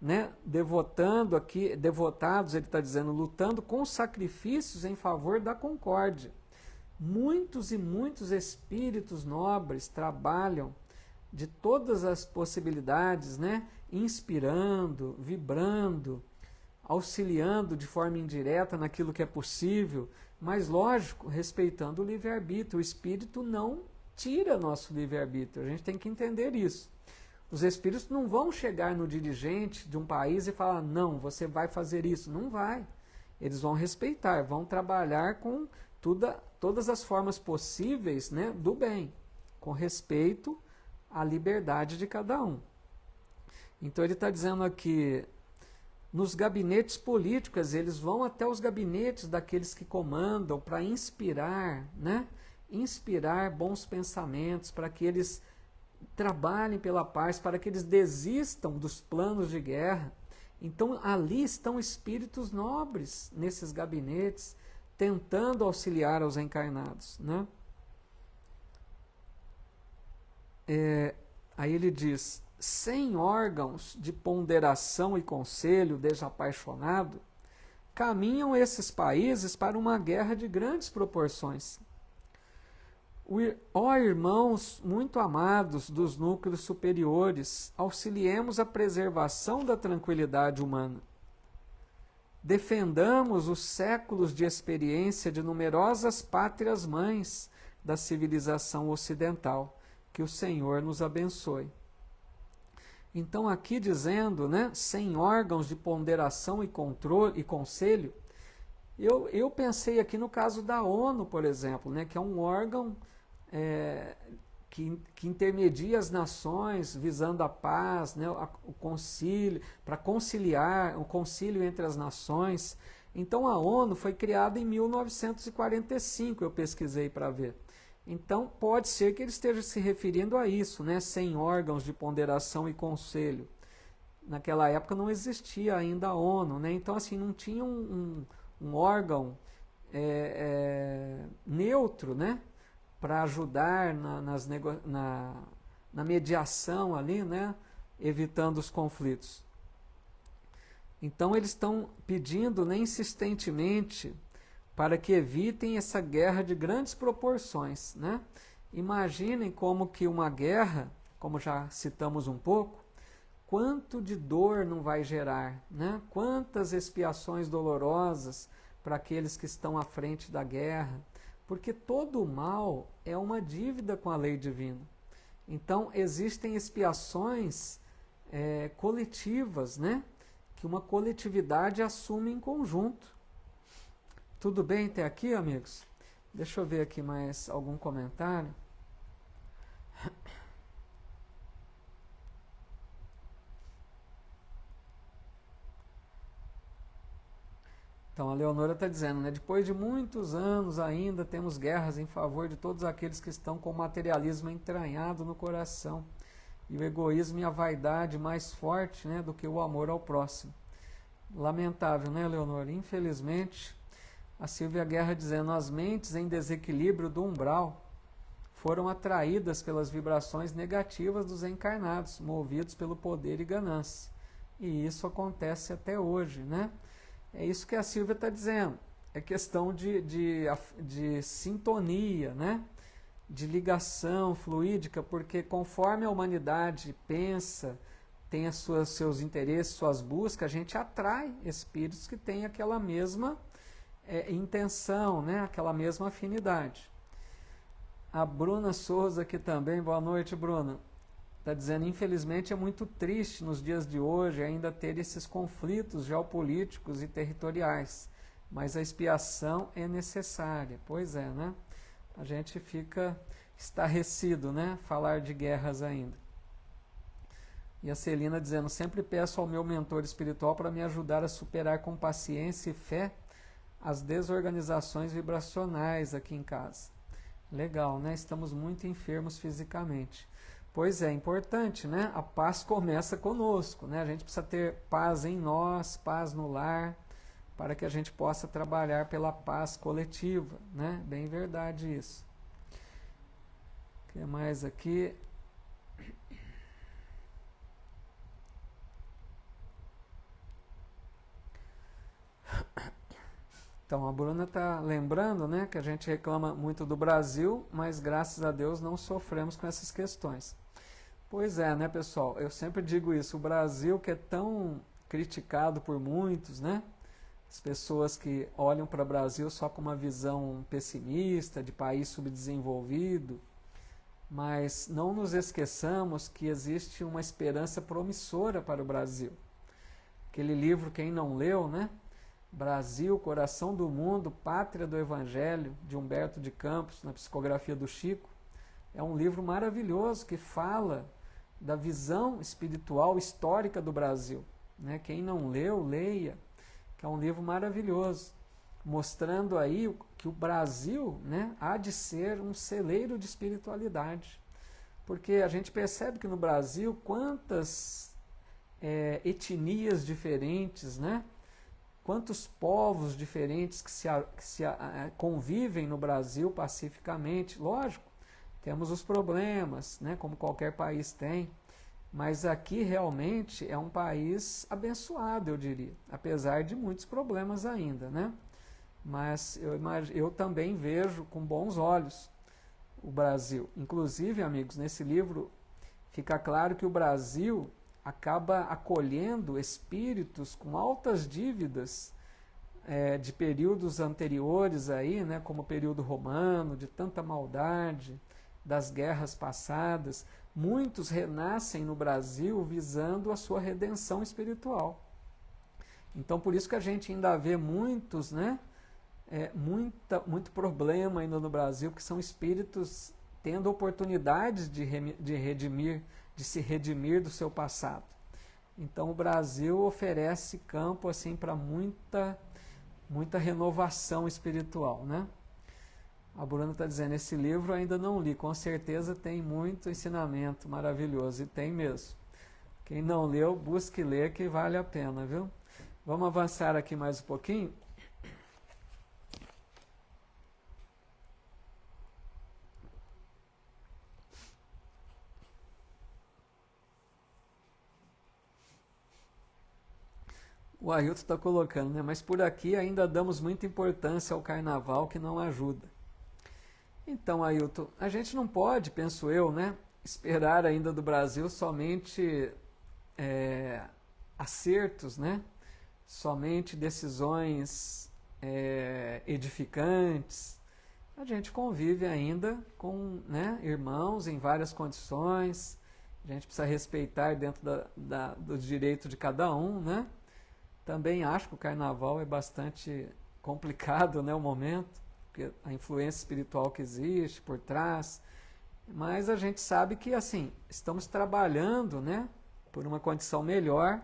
Né? Devotados, ele está dizendo, lutando com sacrifícios em favor da concórdia. Muitos e muitos espíritos nobres trabalham de todas as possibilidades, né? Inspirando, vibrando, auxiliando de forma indireta naquilo que é possível, mas, lógico, respeitando o livre-arbítrio. O espírito não tira nosso livre-arbítrio, a gente tem que entender isso. Os espíritos não vão chegar no dirigente de um país e falar, não, você vai fazer isso. Não vai. eles vão respeitar, vão trabalhar com todas as formas possíveis, né, do bem, com respeito à liberdade de cada um. Então ele está dizendo aqui, nos gabinetes políticos, eles vão até os gabinetes daqueles que comandam para inspirar, né, inspirar bons pensamentos, para que eles trabalhem pela paz, para que eles desistam dos planos de guerra. Então ali estão espíritos nobres nesses gabinetes, tentando auxiliar aos encarnados, né? Aí ele diz, sem órgãos de ponderação e conselho desapaixonado, caminham esses países para uma guerra de grandes proporções. Ó irmãos muito amados dos núcleos superiores, auxiliemos a preservação da tranquilidade humana. Defendamos os séculos de experiência de numerosas pátrias mães da civilização ocidental. Que o Senhor nos abençoe. Então aqui dizendo, né, sem órgãos de ponderação e controle e conselho, eu pensei aqui no caso da ONU, por exemplo, né, que é um órgão que intermedia as nações visando a paz, né, o concílio, para conciliar, o concílio entre as nações. Então a ONU foi criada em 1945, eu pesquisei para ver. Então pode ser que ele esteja se referindo a isso, né, sem órgãos de ponderação e conselho. Naquela época não existia ainda a ONU, né, então assim, não tinha um órgão neutro, né, para ajudar na mediação ali, né, evitando os conflitos. Então eles estão pedindo, né, insistentemente para que evitem essa guerra de grandes proporções, né? Imaginem como que uma guerra, como já citamos um pouco, quanto de dor não vai gerar, né? Quantas expiações dolorosas para aqueles que estão à frente da guerra, porque todo o mal é uma dívida com a lei divina. Então existem expiações coletivas, né? Que uma coletividade assume em conjunto. Tudo bem até aqui, amigos? Deixa eu ver aqui mais algum comentário. Então a Leonora está dizendo, né? Depois de muitos anos ainda temos guerras em favor de todos aqueles que estão com o materialismo entranhado no coração e o egoísmo e a vaidade mais forte, né, do que o amor ao próximo. Lamentável, né, Leonora? Infelizmente, a Silvia Guerra dizendo, as mentes em desequilíbrio do umbral foram atraídas pelas vibrações negativas dos encarnados, movidos pelo poder e ganância. E isso acontece até hoje, né? É isso que a Silvia está dizendo. É questão de sintonia, né? De ligação fluídica, porque conforme a humanidade pensa, tem seus interesses, suas buscas, a gente atrai espíritos que têm aquela mesma intenção, né? Aquela mesma afinidade. A Bruna Souza aqui também, boa noite, Bruna. Está dizendo, infelizmente é muito triste nos dias de hoje ainda ter esses conflitos geopolíticos e territoriais, mas a expiação é necessária. Pois é, né? A gente fica estarrecido, né? Falar de guerras ainda. E a Celina dizendo, sempre peço ao meu mentor espiritual para me ajudar a superar com paciência e fé as desorganizações vibracionais aqui em casa. Legal, né? Estamos muito enfermos fisicamente. Pois é, importante, né? A paz começa conosco, né? A gente precisa ter paz em nós, paz no lar, para que a gente possa trabalhar pela paz coletiva, né? Bem verdade isso. O que mais aqui? Então, a Bruna está lembrando, né, que a gente reclama muito do Brasil, mas graças a Deus não sofremos com essas questões. Pois é, né, pessoal? Eu sempre digo isso, o Brasil que é tão criticado por muitos, né? As pessoas que olham para o Brasil só com uma visão pessimista, de país subdesenvolvido, mas não nos esqueçamos que existe uma esperança promissora para o Brasil. Aquele livro, quem não leu, né? Brasil, Coração do Mundo, Pátria do Evangelho, de Humberto de Campos, na psicografia do Chico. É um livro maravilhoso que fala da visão espiritual histórica do Brasil. Né? Quem não leu, leia, que é um livro maravilhoso, mostrando aí que o Brasil, né, há de ser um celeiro de espiritualidade. Porque a gente percebe que no Brasil quantas etnias diferentes, né? Quantos povos diferentes que convivem no Brasil pacificamente. Lógico, temos os problemas, né? Como qualquer país tem, mas aqui realmente é um país abençoado, eu diria, apesar de muitos problemas ainda, né? Mas eu também vejo com bons olhos o Brasil. Inclusive, amigos, nesse livro fica claro que o Brasil acaba acolhendo espíritos com altas dívidas de períodos anteriores aí, né, como o período romano, de tanta maldade, das guerras passadas. Muitos renascem no Brasil visando a sua redenção espiritual. Então, por isso que a gente ainda vê muitos, né, muito problema ainda no Brasil, que são espíritos tendo oportunidades de se redimir do seu passado. Então o Brasil oferece campo assim para muita renovação espiritual, né? A Bruna está dizendo, esse livro ainda não li, com certeza tem muito ensinamento maravilhoso, e tem mesmo. Quem não leu, busque ler, que vale a pena, viu? Vamos avançar aqui mais um pouquinho. O Ailton está colocando, né? Mas por aqui ainda damos muita importância ao carnaval, que não ajuda. Então, Ailton, a gente não pode, penso eu, né, esperar ainda do Brasil somente acertos, né? Somente decisões edificantes. A gente convive ainda com, né, irmãos em várias condições. A gente precisa respeitar dentro do direito de cada um, né? Também acho que o carnaval é bastante complicado, né, o momento, porque a influência espiritual que existe por trás, mas a gente sabe que assim, estamos trabalhando, né, por uma condição melhor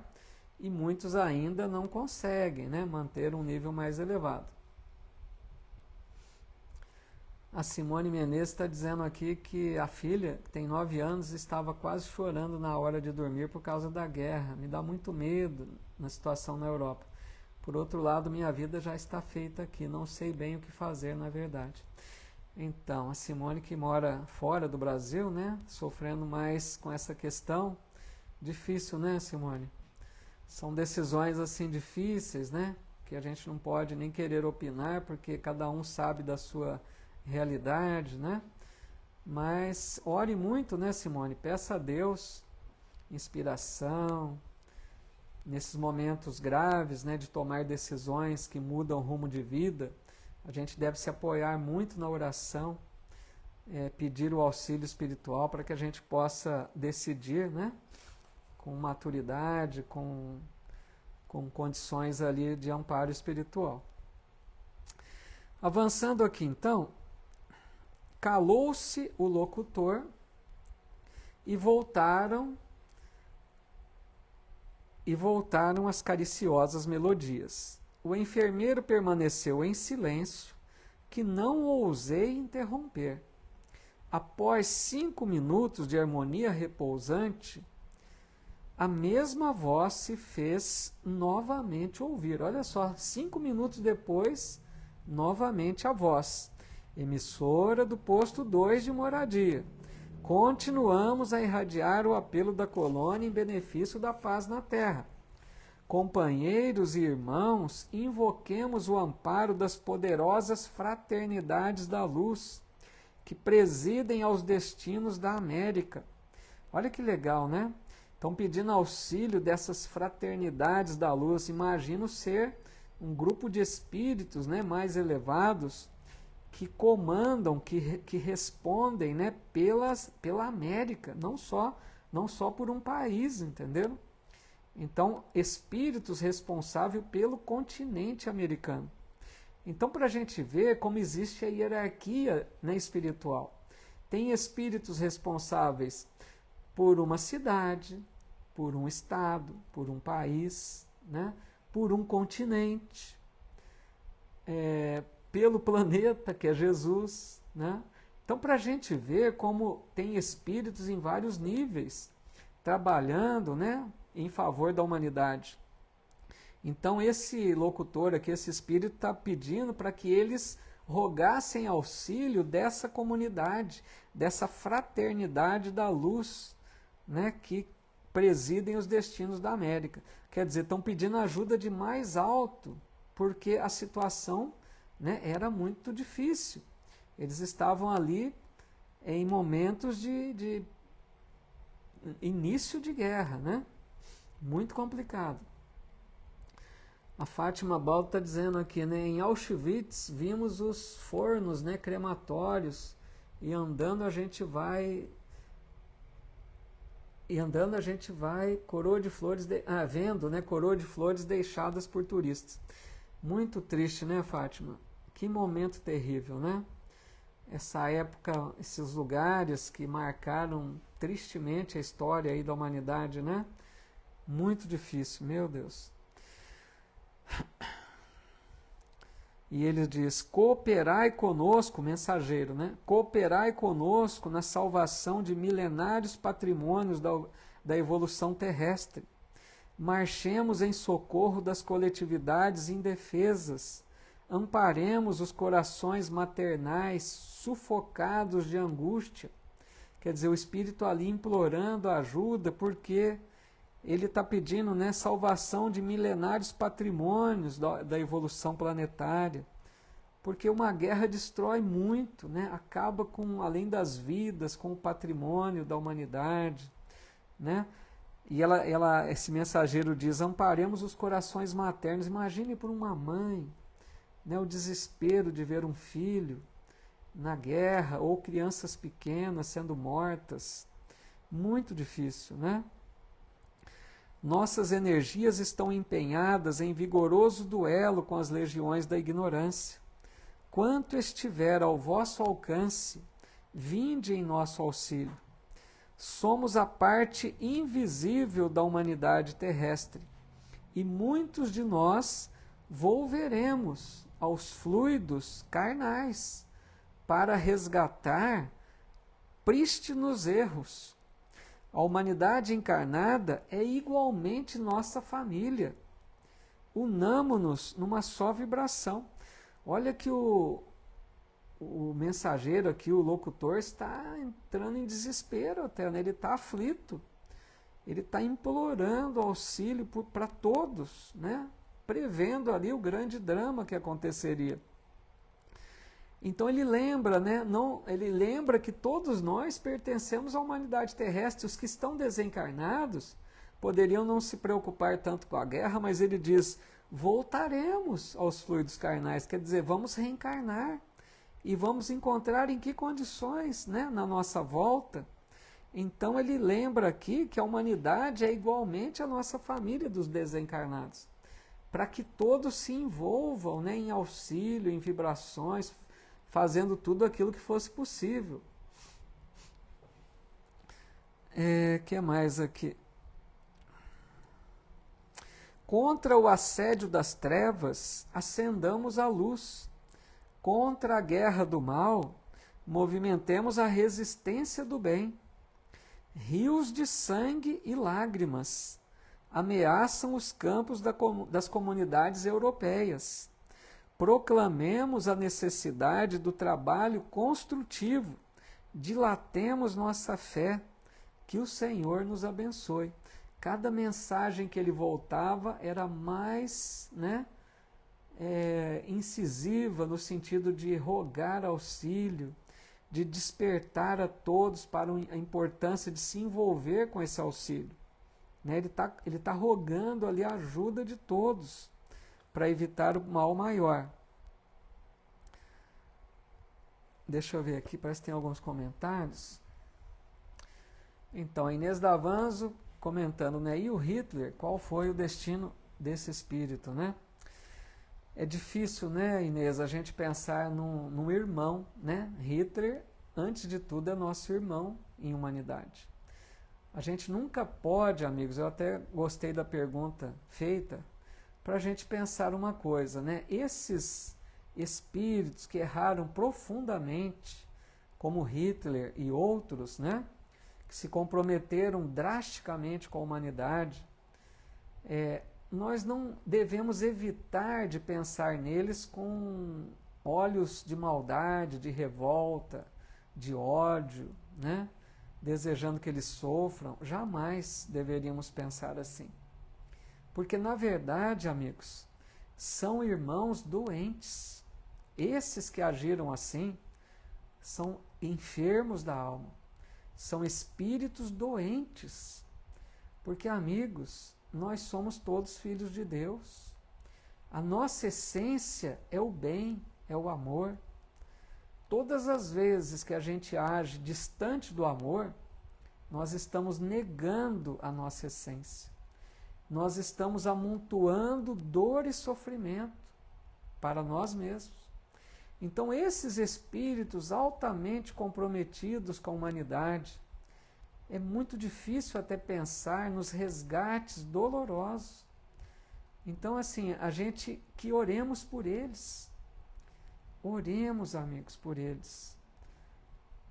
e muitos ainda não conseguem, né, manter um nível mais elevado. A Simone Menezes está dizendo aqui que a filha, que tem 9 anos, estava quase chorando na hora de dormir por causa da guerra. Me dá muito medo na situação na Europa. Por outro lado, minha vida já está feita aqui, não sei bem o que fazer, na verdade. Então, a Simone, que mora fora do Brasil, né, sofrendo mais com essa questão, difícil, né, Simone? São decisões assim difíceis, né, que a gente não pode nem querer opinar, porque cada um sabe da sua realidade, né? Mas ore muito, né, Simone? Peça a Deus inspiração nesses momentos graves, né, de tomar decisões que mudam o rumo de vida. A gente deve se apoiar muito na oração, pedir o auxílio espiritual para que a gente possa decidir, né, com maturidade, com condições ali de amparo espiritual. Avançando aqui então, calou-se o locutor e voltaram as cariciosas melodias. O enfermeiro permaneceu em silêncio, que não ousei interromper. Após 5 minutos de harmonia repousante, a mesma voz se fez novamente ouvir. Olha só, 5 minutos depois, novamente a voz. Emissora do posto 2 de moradia. Continuamos a irradiar o apelo da colônia em benefício da paz na terra. Companheiros e irmãos, invoquemos o amparo das poderosas fraternidades da luz, que presidem aos destinos da América. Olha que legal, né? Estão pedindo auxílio dessas fraternidades da luz. Imagino ser um grupo de espíritos, né, mais elevados, que comandam, que respondem, né, pela América, não só por um país, entenderam? Então, espíritos responsáveis pelo continente americano. Então, para a gente ver como existe a hierarquia, né, espiritual. Tem espíritos responsáveis por uma cidade, por um estado, por um país, né, por um continente, pelo planeta, que é Jesus, né? Então, para a gente ver como tem espíritos em vários níveis, trabalhando, né, em favor da humanidade. Então, esse locutor aqui, esse espírito, está pedindo para que eles rogassem auxílio dessa comunidade, dessa fraternidade da luz, né, que presidem os destinos da América. Quer dizer, estão pedindo ajuda de mais alto, porque a situação, né, era muito difícil. Eles estavam ali em momentos de início de guerra, né? Muito complicado. A Fátima Baldo está dizendo aqui, né? Em Auschwitz vimos os fornos, né, crematórios, e andando a gente vai coroa de flores, vendo, né, coroa de flores deixadas por turistas. Muito triste, né, Fátima? Que momento terrível, né? Essa época, esses lugares que marcaram tristemente a história aí da humanidade, né? Muito difícil, meu Deus. E ele diz: cooperai conosco, mensageiro, né? Cooperai conosco na salvação de milenários patrimônios da evolução terrestre. Marchemos em socorro das coletividades indefesas. Amparemos os corações maternais sufocados de angústia. Quer dizer, o espírito ali implorando ajuda, porque ele está pedindo, né, salvação de milenários patrimônios da evolução planetária. Porque uma guerra destrói muito, né, acaba com, além das vidas, com o patrimônio da humanidade, né? E esse mensageiro diz: amparemos os corações maternos. Imagine por uma mãe, né, o desespero de ver um filho na guerra, ou crianças pequenas sendo mortas. Muito difícil, né? Nossas energias estão empenhadas em vigoroso duelo com as legiões da ignorância. Quanto estiver ao vosso alcance, vinde em nosso auxílio. Somos a parte invisível da humanidade terrestre, e muitos de nós volveremos aos fluidos carnais para resgatar prístinos erros. A humanidade encarnada é igualmente nossa família. Unamo-nos numa só vibração. Olha que o mensageiro aqui, o locutor, está entrando em desespero até, né? Ele está aflito. Ele está implorando auxílio para todos, né? Prevendo ali o grande drama que aconteceria. Então ele lembra, né? Ele lembra que todos nós pertencemos à humanidade terrestre. Os que estão desencarnados poderiam não se preocupar tanto com a guerra, mas ele diz: voltaremos aos fluidos carnais, quer dizer, vamos reencarnar e vamos encontrar em que condições, né, na nossa volta. Então ele lembra aqui que a humanidade é igualmente a nossa família dos desencarnados, para que todos se envolvam, né, em auxílio, em vibrações, fazendo tudo aquilo que fosse possível. Que mais aqui? Contra o assédio das trevas, acendamos a luz. Contra a guerra do mal, movimentemos a resistência do bem. Rios de sangue e lágrimas ameaçam os campos das comunidades europeias. Proclamemos a necessidade do trabalho construtivo. Dilatemos nossa fé. Que o Senhor nos abençoe. Cada mensagem que ele voltava era mais, né, incisiva, no sentido de rogar auxílio, de despertar a todos para a importância de se envolver com esse auxílio. Né? Ele tá rogando ali a ajuda de todos para evitar o mal maior. Deixa eu ver aqui, parece que tem alguns comentários. Então, a Inês Davanzo comentando, né? E o Hitler, qual foi o destino desse espírito, né? É difícil, né, Inês, a gente pensar num irmão, né? Hitler, antes de tudo, é nosso irmão em humanidade. A gente nunca pode, amigos, eu até gostei da pergunta feita, para a gente pensar uma coisa, né? Esses espíritos que erraram profundamente, como Hitler e outros, né? Que se comprometeram drasticamente com a humanidade, nós não devemos evitar de pensar neles com olhos de maldade, de revolta, de ódio, né? Desejando que eles sofram. Jamais deveríamos pensar assim. Porque, na verdade, amigos, são irmãos doentes. Esses que agiram assim são enfermos da alma, são espíritos doentes. Porque, amigos, nós somos todos filhos de Deus. A nossa essência é o bem, é o amor. Todas as vezes que a gente age distante do amor, nós estamos negando a nossa essência. Nós estamos amontoando dor e sofrimento para nós mesmos. Então, esses espíritos altamente comprometidos com a humanidade, é muito difícil até pensar nos resgates dolorosos. Então, assim, a gente que oremos por eles. Oremos, amigos, por eles.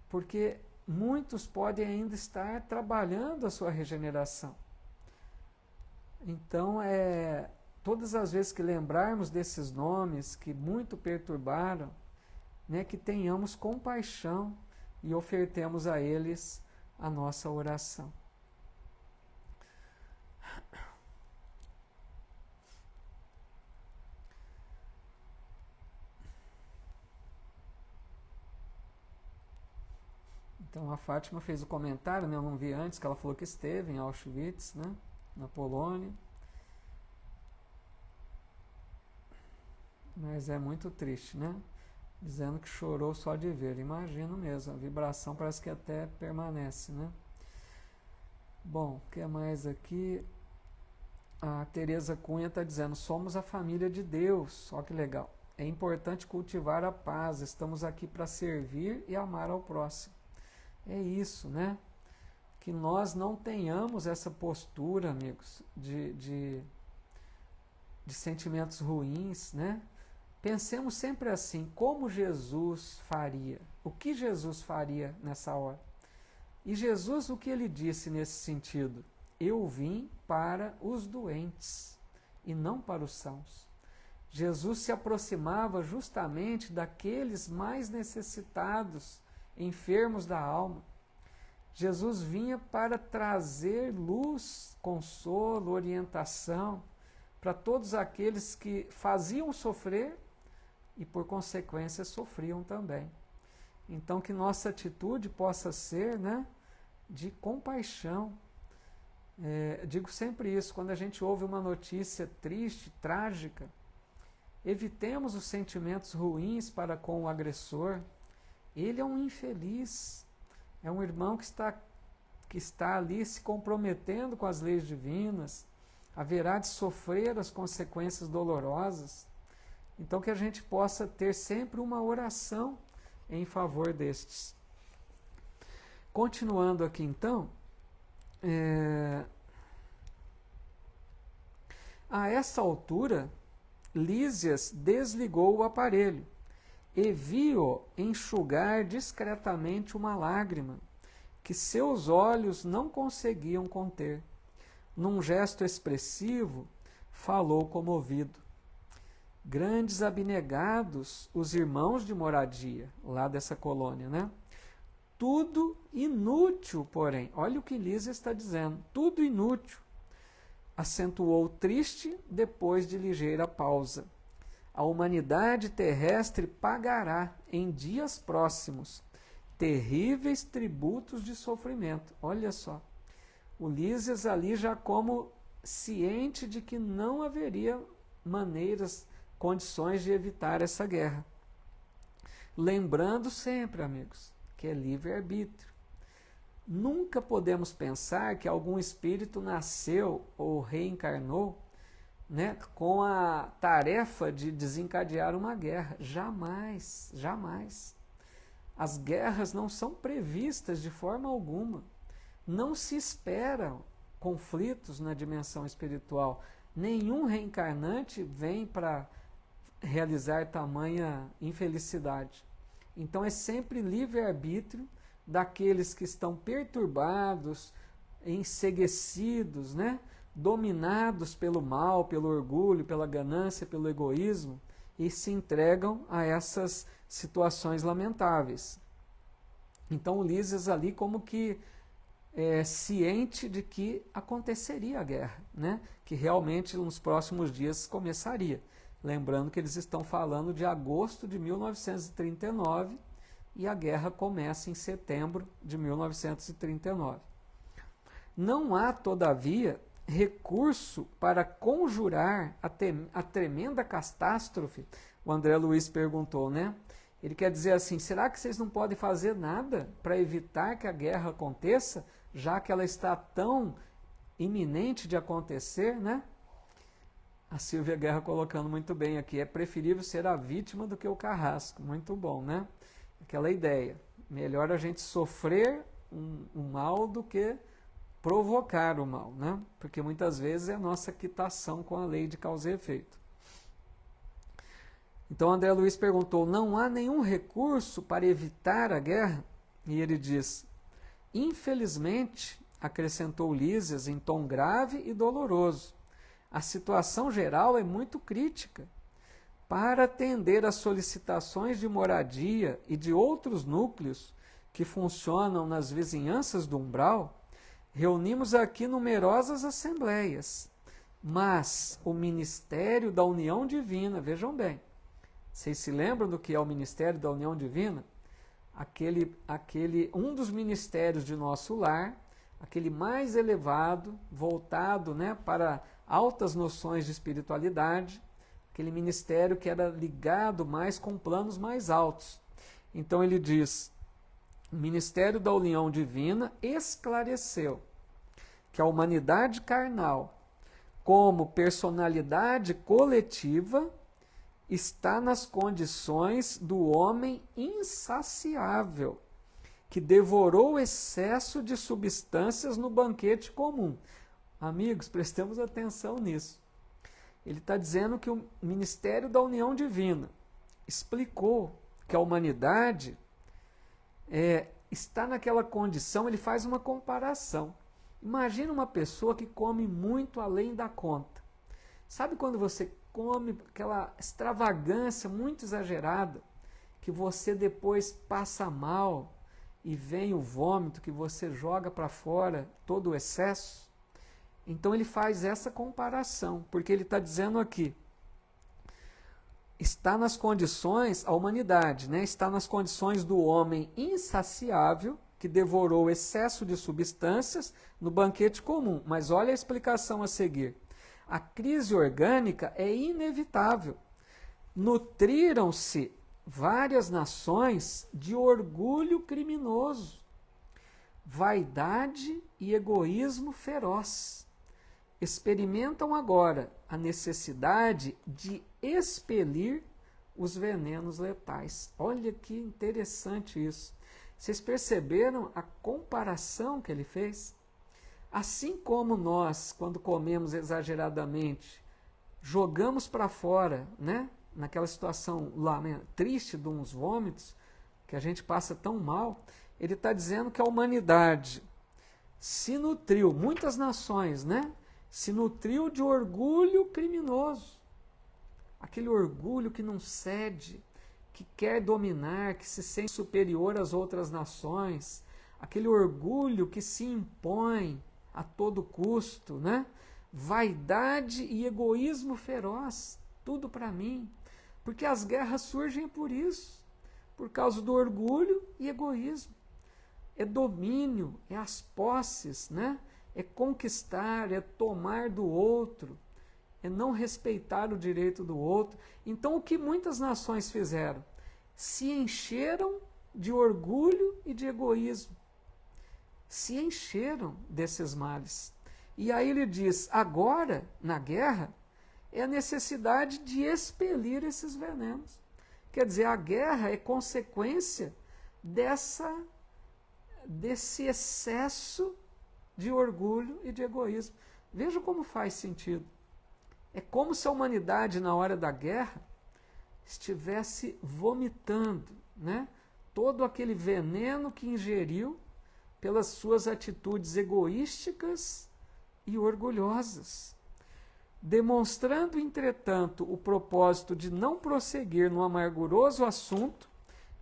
Porque muitos podem ainda estar trabalhando a sua regeneração. Então, todas as vezes que lembrarmos desses nomes que muito perturbaram, né, que tenhamos compaixão e ofertemos a eles a nossa oração. Então a Fátima fez o comentário, né, eu não vi antes, que ela falou que esteve em Auschwitz, né, na Polônia. Mas é muito triste, né? Dizendo que chorou só de ver. Imagino mesmo, a vibração parece que até permanece, né? Bom, o que mais aqui? A Tereza Cunha está dizendo, somos a família de Deus. Olha que legal. É importante cultivar a paz. Estamos aqui para servir e amar ao próximo. É isso, né? Que nós não tenhamos essa postura, amigos, de sentimentos ruins, né? Pensemos sempre assim, como Jesus faria? O que Jesus faria nessa hora? E Jesus, o que ele disse nesse sentido? Eu vim para os doentes e não para os sãos. Jesus se aproximava justamente daqueles mais necessitados, enfermos da alma. Jesus vinha para trazer luz, consolo, orientação para todos aqueles que faziam sofrer e, por consequência, sofriam também. Então, que nossa atitude possa ser, né, de compaixão. Digo sempre isso, quando a gente ouve uma notícia triste, trágica, evitemos os sentimentos ruins para com o agressor. Ele é um infeliz, é um irmão que está ali se comprometendo com as leis divinas, haverá de sofrer as consequências dolorosas. Então, que a gente possa ter sempre uma oração em favor destes. Continuando aqui, então, a essa altura, Lísias desligou o aparelho e viu enxugar discretamente uma lágrima que seus olhos não conseguiam conter. Num gesto expressivo, falou comovido. Grandes abnegados, os irmãos de moradia, lá dessa colônia, né? Tudo inútil, porém. Olha o que Lísias está dizendo. Tudo inútil. Acentuou triste depois de ligeira pausa. A humanidade terrestre pagará em dias próximos terríveis tributos de sofrimento. Olha só. O Lísias ali já como ciente de que não haveria maneiras, condições de evitar essa guerra. Lembrando sempre, amigos, que é livre-arbítrio. nunca podemos pensar que algum espírito nasceu ou reencarnou, né, com a tarefa de desencadear uma guerra. Jamais, jamais. As guerras não são previstas de forma alguma. Não se esperam conflitos na dimensão espiritual. Nenhum reencarnante vem para realizar tamanha infelicidade. Então é sempre livre-arbítrio daqueles que estão perturbados, enceguecidos, né? Dominados pelo mal, pelo orgulho, pela ganância, pelo egoísmo, e se entregam a essas situações lamentáveis. Então Ulisses ali como que ciente de que aconteceria a guerra, né? Que realmente nos próximos dias começaria. Lembrando que eles estão falando de agosto de 1939 e a guerra começa em setembro de 1939. Não há, todavia, recurso para conjurar a tremenda catástrofe. O André Luiz perguntou, né? Ele quer dizer assim, será que vocês não podem fazer nada para evitar que a guerra aconteça, já que ela está tão iminente de acontecer, né? A Silvia Guerra colocando muito bem aqui, é preferível ser a vítima do que o carrasco. Muito bom, né? Aquela ideia, melhor a gente sofrer um mal do que provocar o mal, né? Porque muitas vezes é a nossa quitação com a lei de causa e efeito. Então André Luiz perguntou, não há nenhum recurso para evitar a guerra? E ele diz, infelizmente, acrescentou Lísias em tom grave e doloroso, a situação geral é muito crítica. Para atender às solicitações de moradia e de outros núcleos que funcionam nas vizinhanças do umbral, reunimos aqui numerosas assembleias, mas o Ministério da União Divina, vejam bem, vocês se lembram do que é o Ministério da União Divina? Um dos ministérios de nosso lar, aquele mais elevado, voltado, né, para altas noções de espiritualidade, aquele ministério que era ligado mais com planos mais altos. Então ele diz, o Ministério da União Divina esclareceu que a humanidade carnal, como personalidade coletiva, está nas condições do homem insaciável, que devorou o excesso de substâncias no banquete comum. Amigos, prestemos atenção nisso. Ele está dizendo que o Ministério da União Divina explicou que a humanidade está naquela condição, ele faz uma comparação. Imagina uma pessoa que come muito além da conta. Sabe quando você come aquela extravagância muito exagerada, que você depois passa mal e vem o vômito, que você joga para fora todo o excesso? Então ele faz essa comparação, porque ele está dizendo aqui, está nas condições, a humanidade, né, está nas condições do homem insaciável, que devorou o excesso de substâncias no banquete comum. Mas olha a explicação a seguir. A crise orgânica é inevitável. Nutriram-se várias nações de orgulho criminoso, vaidade e egoísmo feroz. Experimentam agora a necessidade de expelir os venenos letais. Olha que interessante isso. Vocês perceberam a comparação que ele fez? Assim como nós, quando comemos exageradamente, jogamos para fora, né? Naquela situação lá, né, triste de uns vômitos, que a gente passa tão mal, ele está dizendo que a humanidade se nutriu, muitas nações, né? Se nutriu de orgulho criminoso. Aquele orgulho que não cede, que quer dominar, que se sente superior às outras nações. Aquele orgulho que se impõe a todo custo, né? Vaidade e egoísmo feroz, tudo para mim. Porque as guerras surgem por isso, por causa do orgulho e egoísmo. É domínio, é as posses, né? É conquistar, é tomar do outro, é não respeitar o direito do outro. Então, o que muitas nações fizeram? Se encheram de orgulho e de egoísmo. se encheram desses males. E aí ele diz, agora, na guerra, é a necessidade de expelir esses venenos. Quer dizer, a guerra é consequência desse excesso de orgulho e de egoísmo. Veja como faz sentido. É como se a humanidade, na hora da guerra, estivesse vomitando, né, todo aquele veneno que ingeriu pelas suas atitudes egoísticas e orgulhosas. Demonstrando, entretanto, o propósito de não prosseguir no amarguroso assunto,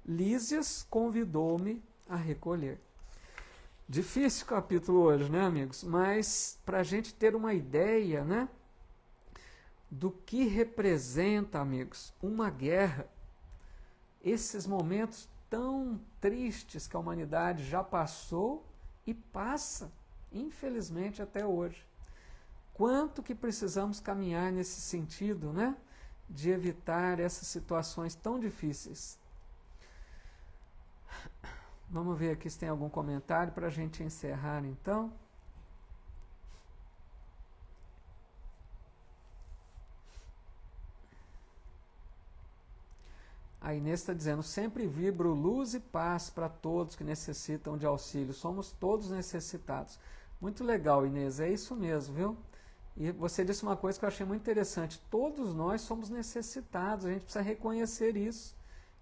Lísias convidou-me a recolher. Difícil capítulo hoje, né, amigos? Mas para a gente ter uma ideia, né, do que representa, amigos, uma guerra, esses momentos tão tristes que a humanidade já passou e passa, infelizmente, até hoje. Quanto que precisamos caminhar nesse sentido, né, de evitar essas situações tão difíceis. Vamos ver aqui se tem algum comentário para a gente encerrar, então. A Inês está dizendo, sempre vibro luz e paz para todos que necessitam de auxílio. Somos todos necessitados. Muito legal, Inês, é isso mesmo, viu? E você disse uma coisa que eu achei muito interessante. Todos nós somos necessitados, a gente precisa reconhecer isso.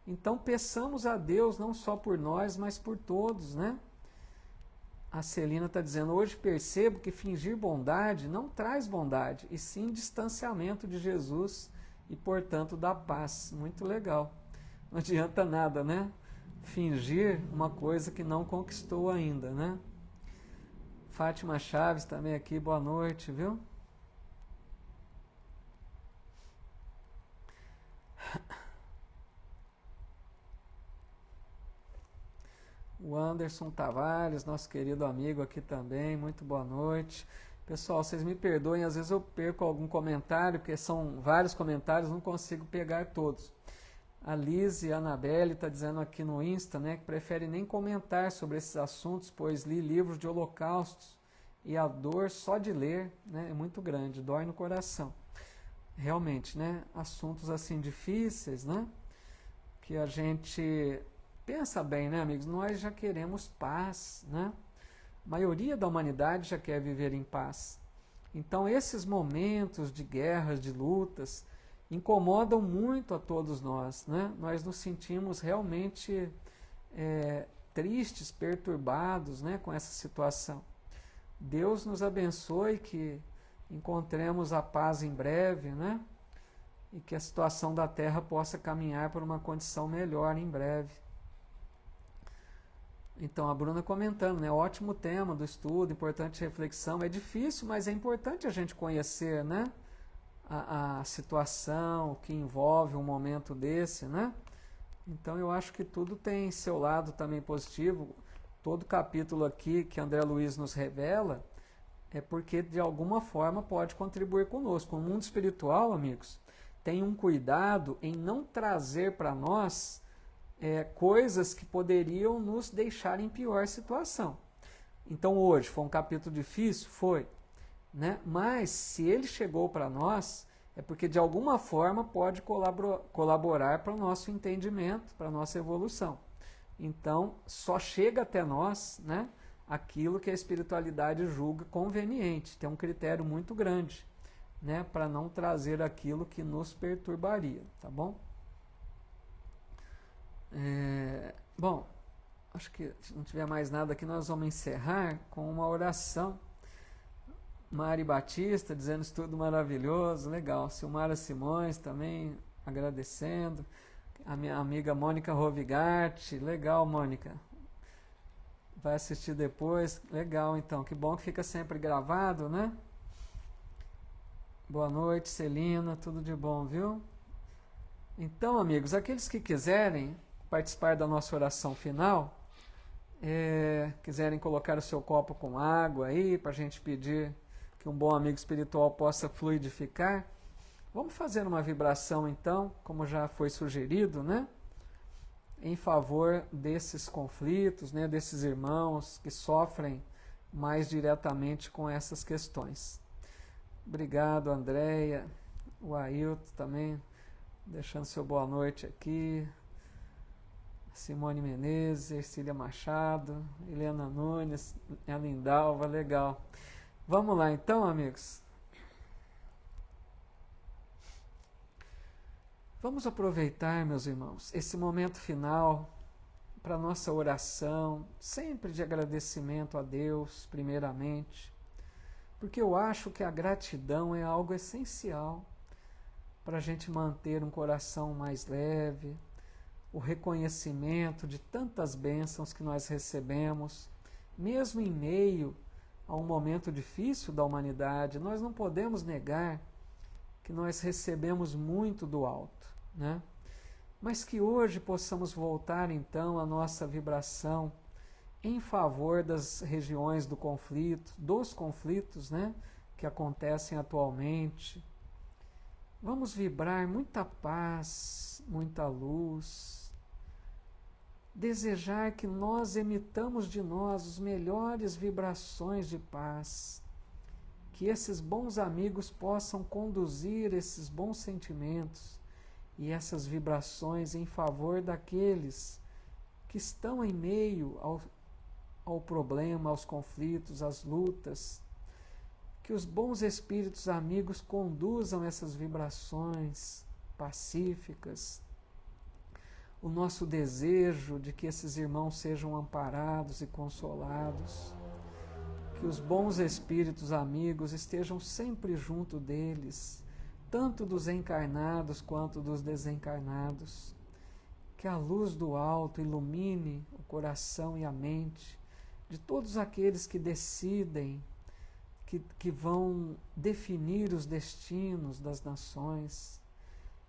Então, peçamos a Deus não só por nós, mas por todos, né? A Celina está dizendo, hoje percebo que fingir bondade não traz bondade, e sim distanciamento de Jesus e, portanto, da paz. Muito legal. Não adianta nada, né? Fingir uma coisa que não conquistou ainda, né? Fátima Chaves também aqui, boa noite, viu? O Anderson Tavares, nosso querido amigo aqui também, muito boa noite. Pessoal, vocês me perdoem, às vezes eu perco algum comentário, porque são vários comentários, não consigo pegar todos. A Liz e a Anabelle está dizendo aqui no Insta, né, que prefere nem comentar sobre esses assuntos, pois li livros de holocaustos e a dor só de ler, né, é muito grande, dói no coração. Realmente, né, assuntos assim difíceis, né, que a gente pensa bem, né, amigos, nós já queremos paz, né, a maioria da humanidade já quer viver em paz. Então esses momentos de guerras, de lutas, incomodam muito a todos nós, né? Nós nos sentimos realmente tristes, perturbados, né, com essa situação. Deus nos abençoe, que encontremos a paz em breve, né? E que a situação da Terra possa caminhar para uma condição melhor em breve. Então, a Bruna comentando, né? Ótimo tema do estudo, importante reflexão. É difícil, mas é importante a gente conhecer, né, a situação que envolve um momento desse, né? Então eu acho que tudo tem seu lado também positivo. Todo capítulo aqui que André Luiz nos revela é porque de alguma forma pode contribuir conosco. O mundo espiritual, amigos, tem um cuidado em não trazer para nós coisas que poderiam nos deixar em pior situação. Então hoje foi um capítulo difícil? Foi. Né? Mas se ele chegou para nós, é porque de alguma forma pode colaborar para o nosso entendimento, para a nossa evolução. Então, só chega até nós, né, aquilo que a espiritualidade julga conveniente. Tem um critério muito grande, né, para não trazer aquilo que nos perturbaria, tá bom? Bom, acho que se não tiver mais nada aqui, nós vamos encerrar com uma oração. Mari Batista dizendo estudo maravilhoso, legal. Silmara Simões também agradecendo. A minha amiga Mônica Rovigatti, legal, Mônica. Vai assistir depois, legal então. Que bom que fica sempre gravado, né? Boa noite, Celina, tudo de bom, viu? Então, amigos, aqueles que quiserem participar da nossa oração final, quiserem colocar o seu copo com água aí, para a gente pedir que um bom amigo espiritual possa fluidificar. Vamos fazer uma vibração então, como já foi sugerido, né? em favor desses conflitos, né, desses irmãos que sofrem mais diretamente com essas questões. Obrigado, Andréia, o Ailton também, deixando seu boa noite aqui, Simone Menezes, Ercília Machado, Helena Nunes, a Lindalva, legal. Vamos lá então, amigos. Vamos aproveitar, meus irmãos, esse momento final para nossa oração, sempre de agradecimento a Deus, primeiramente, porque eu acho que a gratidão é algo essencial para a gente manter um coração mais leve, o reconhecimento de tantas bênçãos que nós recebemos, mesmo em meio a um momento difícil da humanidade, nós não podemos negar que nós recebemos muito do alto, né? Mas que hoje possamos voltar então a nossa vibração em favor das regiões do conflito, dos conflitos, né, que acontecem atualmente. Vamos vibrar muita paz, muita luz, desejar que nós emitamos de nós as melhores vibrações de paz, que esses bons amigos possam conduzir esses bons sentimentos e essas vibrações em favor daqueles que estão em meio ao problema, aos conflitos, às lutas. Que os bons espíritos amigos conduzam essas vibrações pacíficas. O nosso desejo de que esses irmãos sejam amparados e consolados. Que os bons espíritos amigos estejam sempre junto deles, tanto dos encarnados quanto dos desencarnados. Que a luz do alto ilumine o coração e a mente de todos aqueles que decidem, que vão definir os destinos das nações.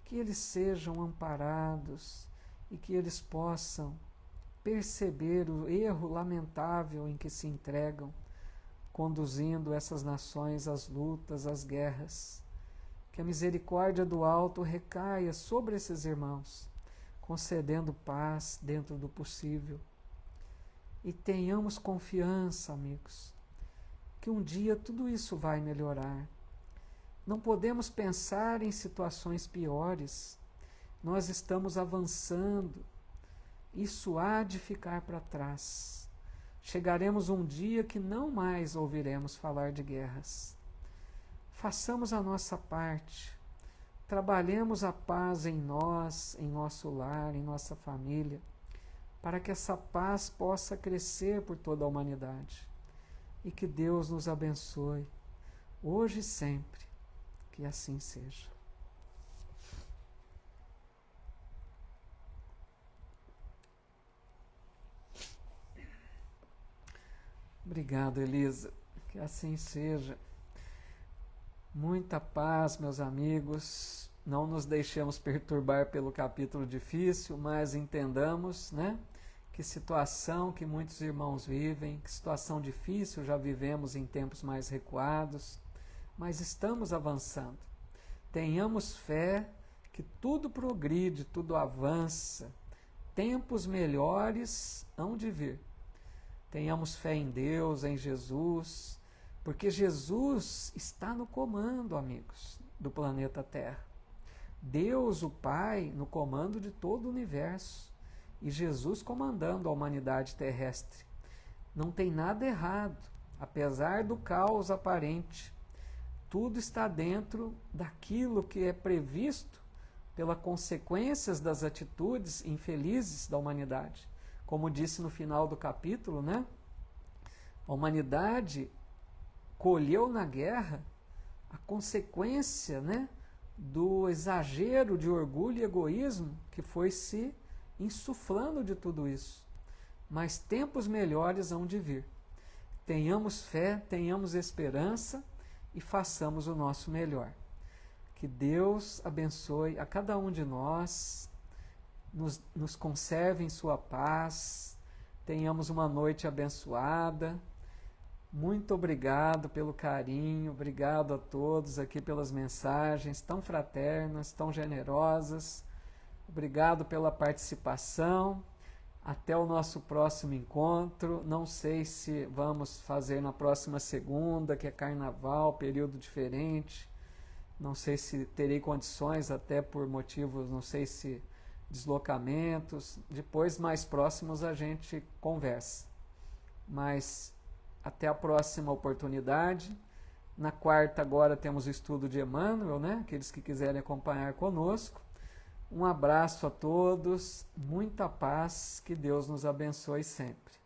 Que eles sejam amparados e que eles possam perceber o erro lamentável em que se entregam, conduzindo essas nações às lutas, às guerras. Que a misericórdia do alto recaia sobre esses irmãos, concedendo paz dentro do possível. E tenhamos confiança, amigos, que um dia tudo isso vai melhorar. Não podemos pensar em situações piores. Nós estamos avançando. Isso há de ficar para trás. Chegaremos um dia que não mais ouviremos falar de guerras. Façamos a nossa parte, trabalhemos a paz em nós, em nosso lar, em nossa família, para que essa paz possa crescer por toda a humanidade. E que Deus nos abençoe, hoje e sempre, que assim seja. Obrigado, Elisa, que assim seja. Muita paz, meus amigos. Não nos deixemos perturbar pelo capítulo difícil, mas entendamos, né, que situação que muitos irmãos vivem, que situação difícil já vivemos em tempos mais recuados, mas estamos avançando. Tenhamos fé que tudo progride, tudo avança. Tempos melhores hão de vir. Tenhamos fé em Deus, em Jesus, porque Jesus está no comando, amigos, do planeta Terra. Deus, o Pai, no comando de todo o universo. E Jesus comandando a humanidade terrestre. Não tem nada errado, apesar do caos aparente. Tudo está dentro daquilo que é previsto pelas consequências das atitudes infelizes da humanidade. Como disse no final do capítulo, né? A humanidade colheu na guerra a consequência, né, do exagero de orgulho e egoísmo que foi se insuflando de tudo isso. Mas tempos melhores hão de vir. Tenhamos fé, tenhamos esperança e façamos o nosso melhor. Que Deus abençoe a cada um de nós, nos conserve em sua paz, tenhamos uma noite abençoada. Muito obrigado pelo carinho, obrigado a todos aqui pelas mensagens tão fraternas, tão generosas. Obrigado pela participação. Até o nosso próximo encontro. Não sei se vamos fazer na próxima segunda, que é carnaval, período diferente. Não sei se terei condições, até por motivos, não sei se deslocamentos. Depois, mais próximos, a gente conversa. Mas até a próxima oportunidade. Na quarta, agora, temos o estudo de Emmanuel, né? Aqueles que quiserem acompanhar conosco. Um abraço a todos, muita paz, que Deus nos abençoe sempre.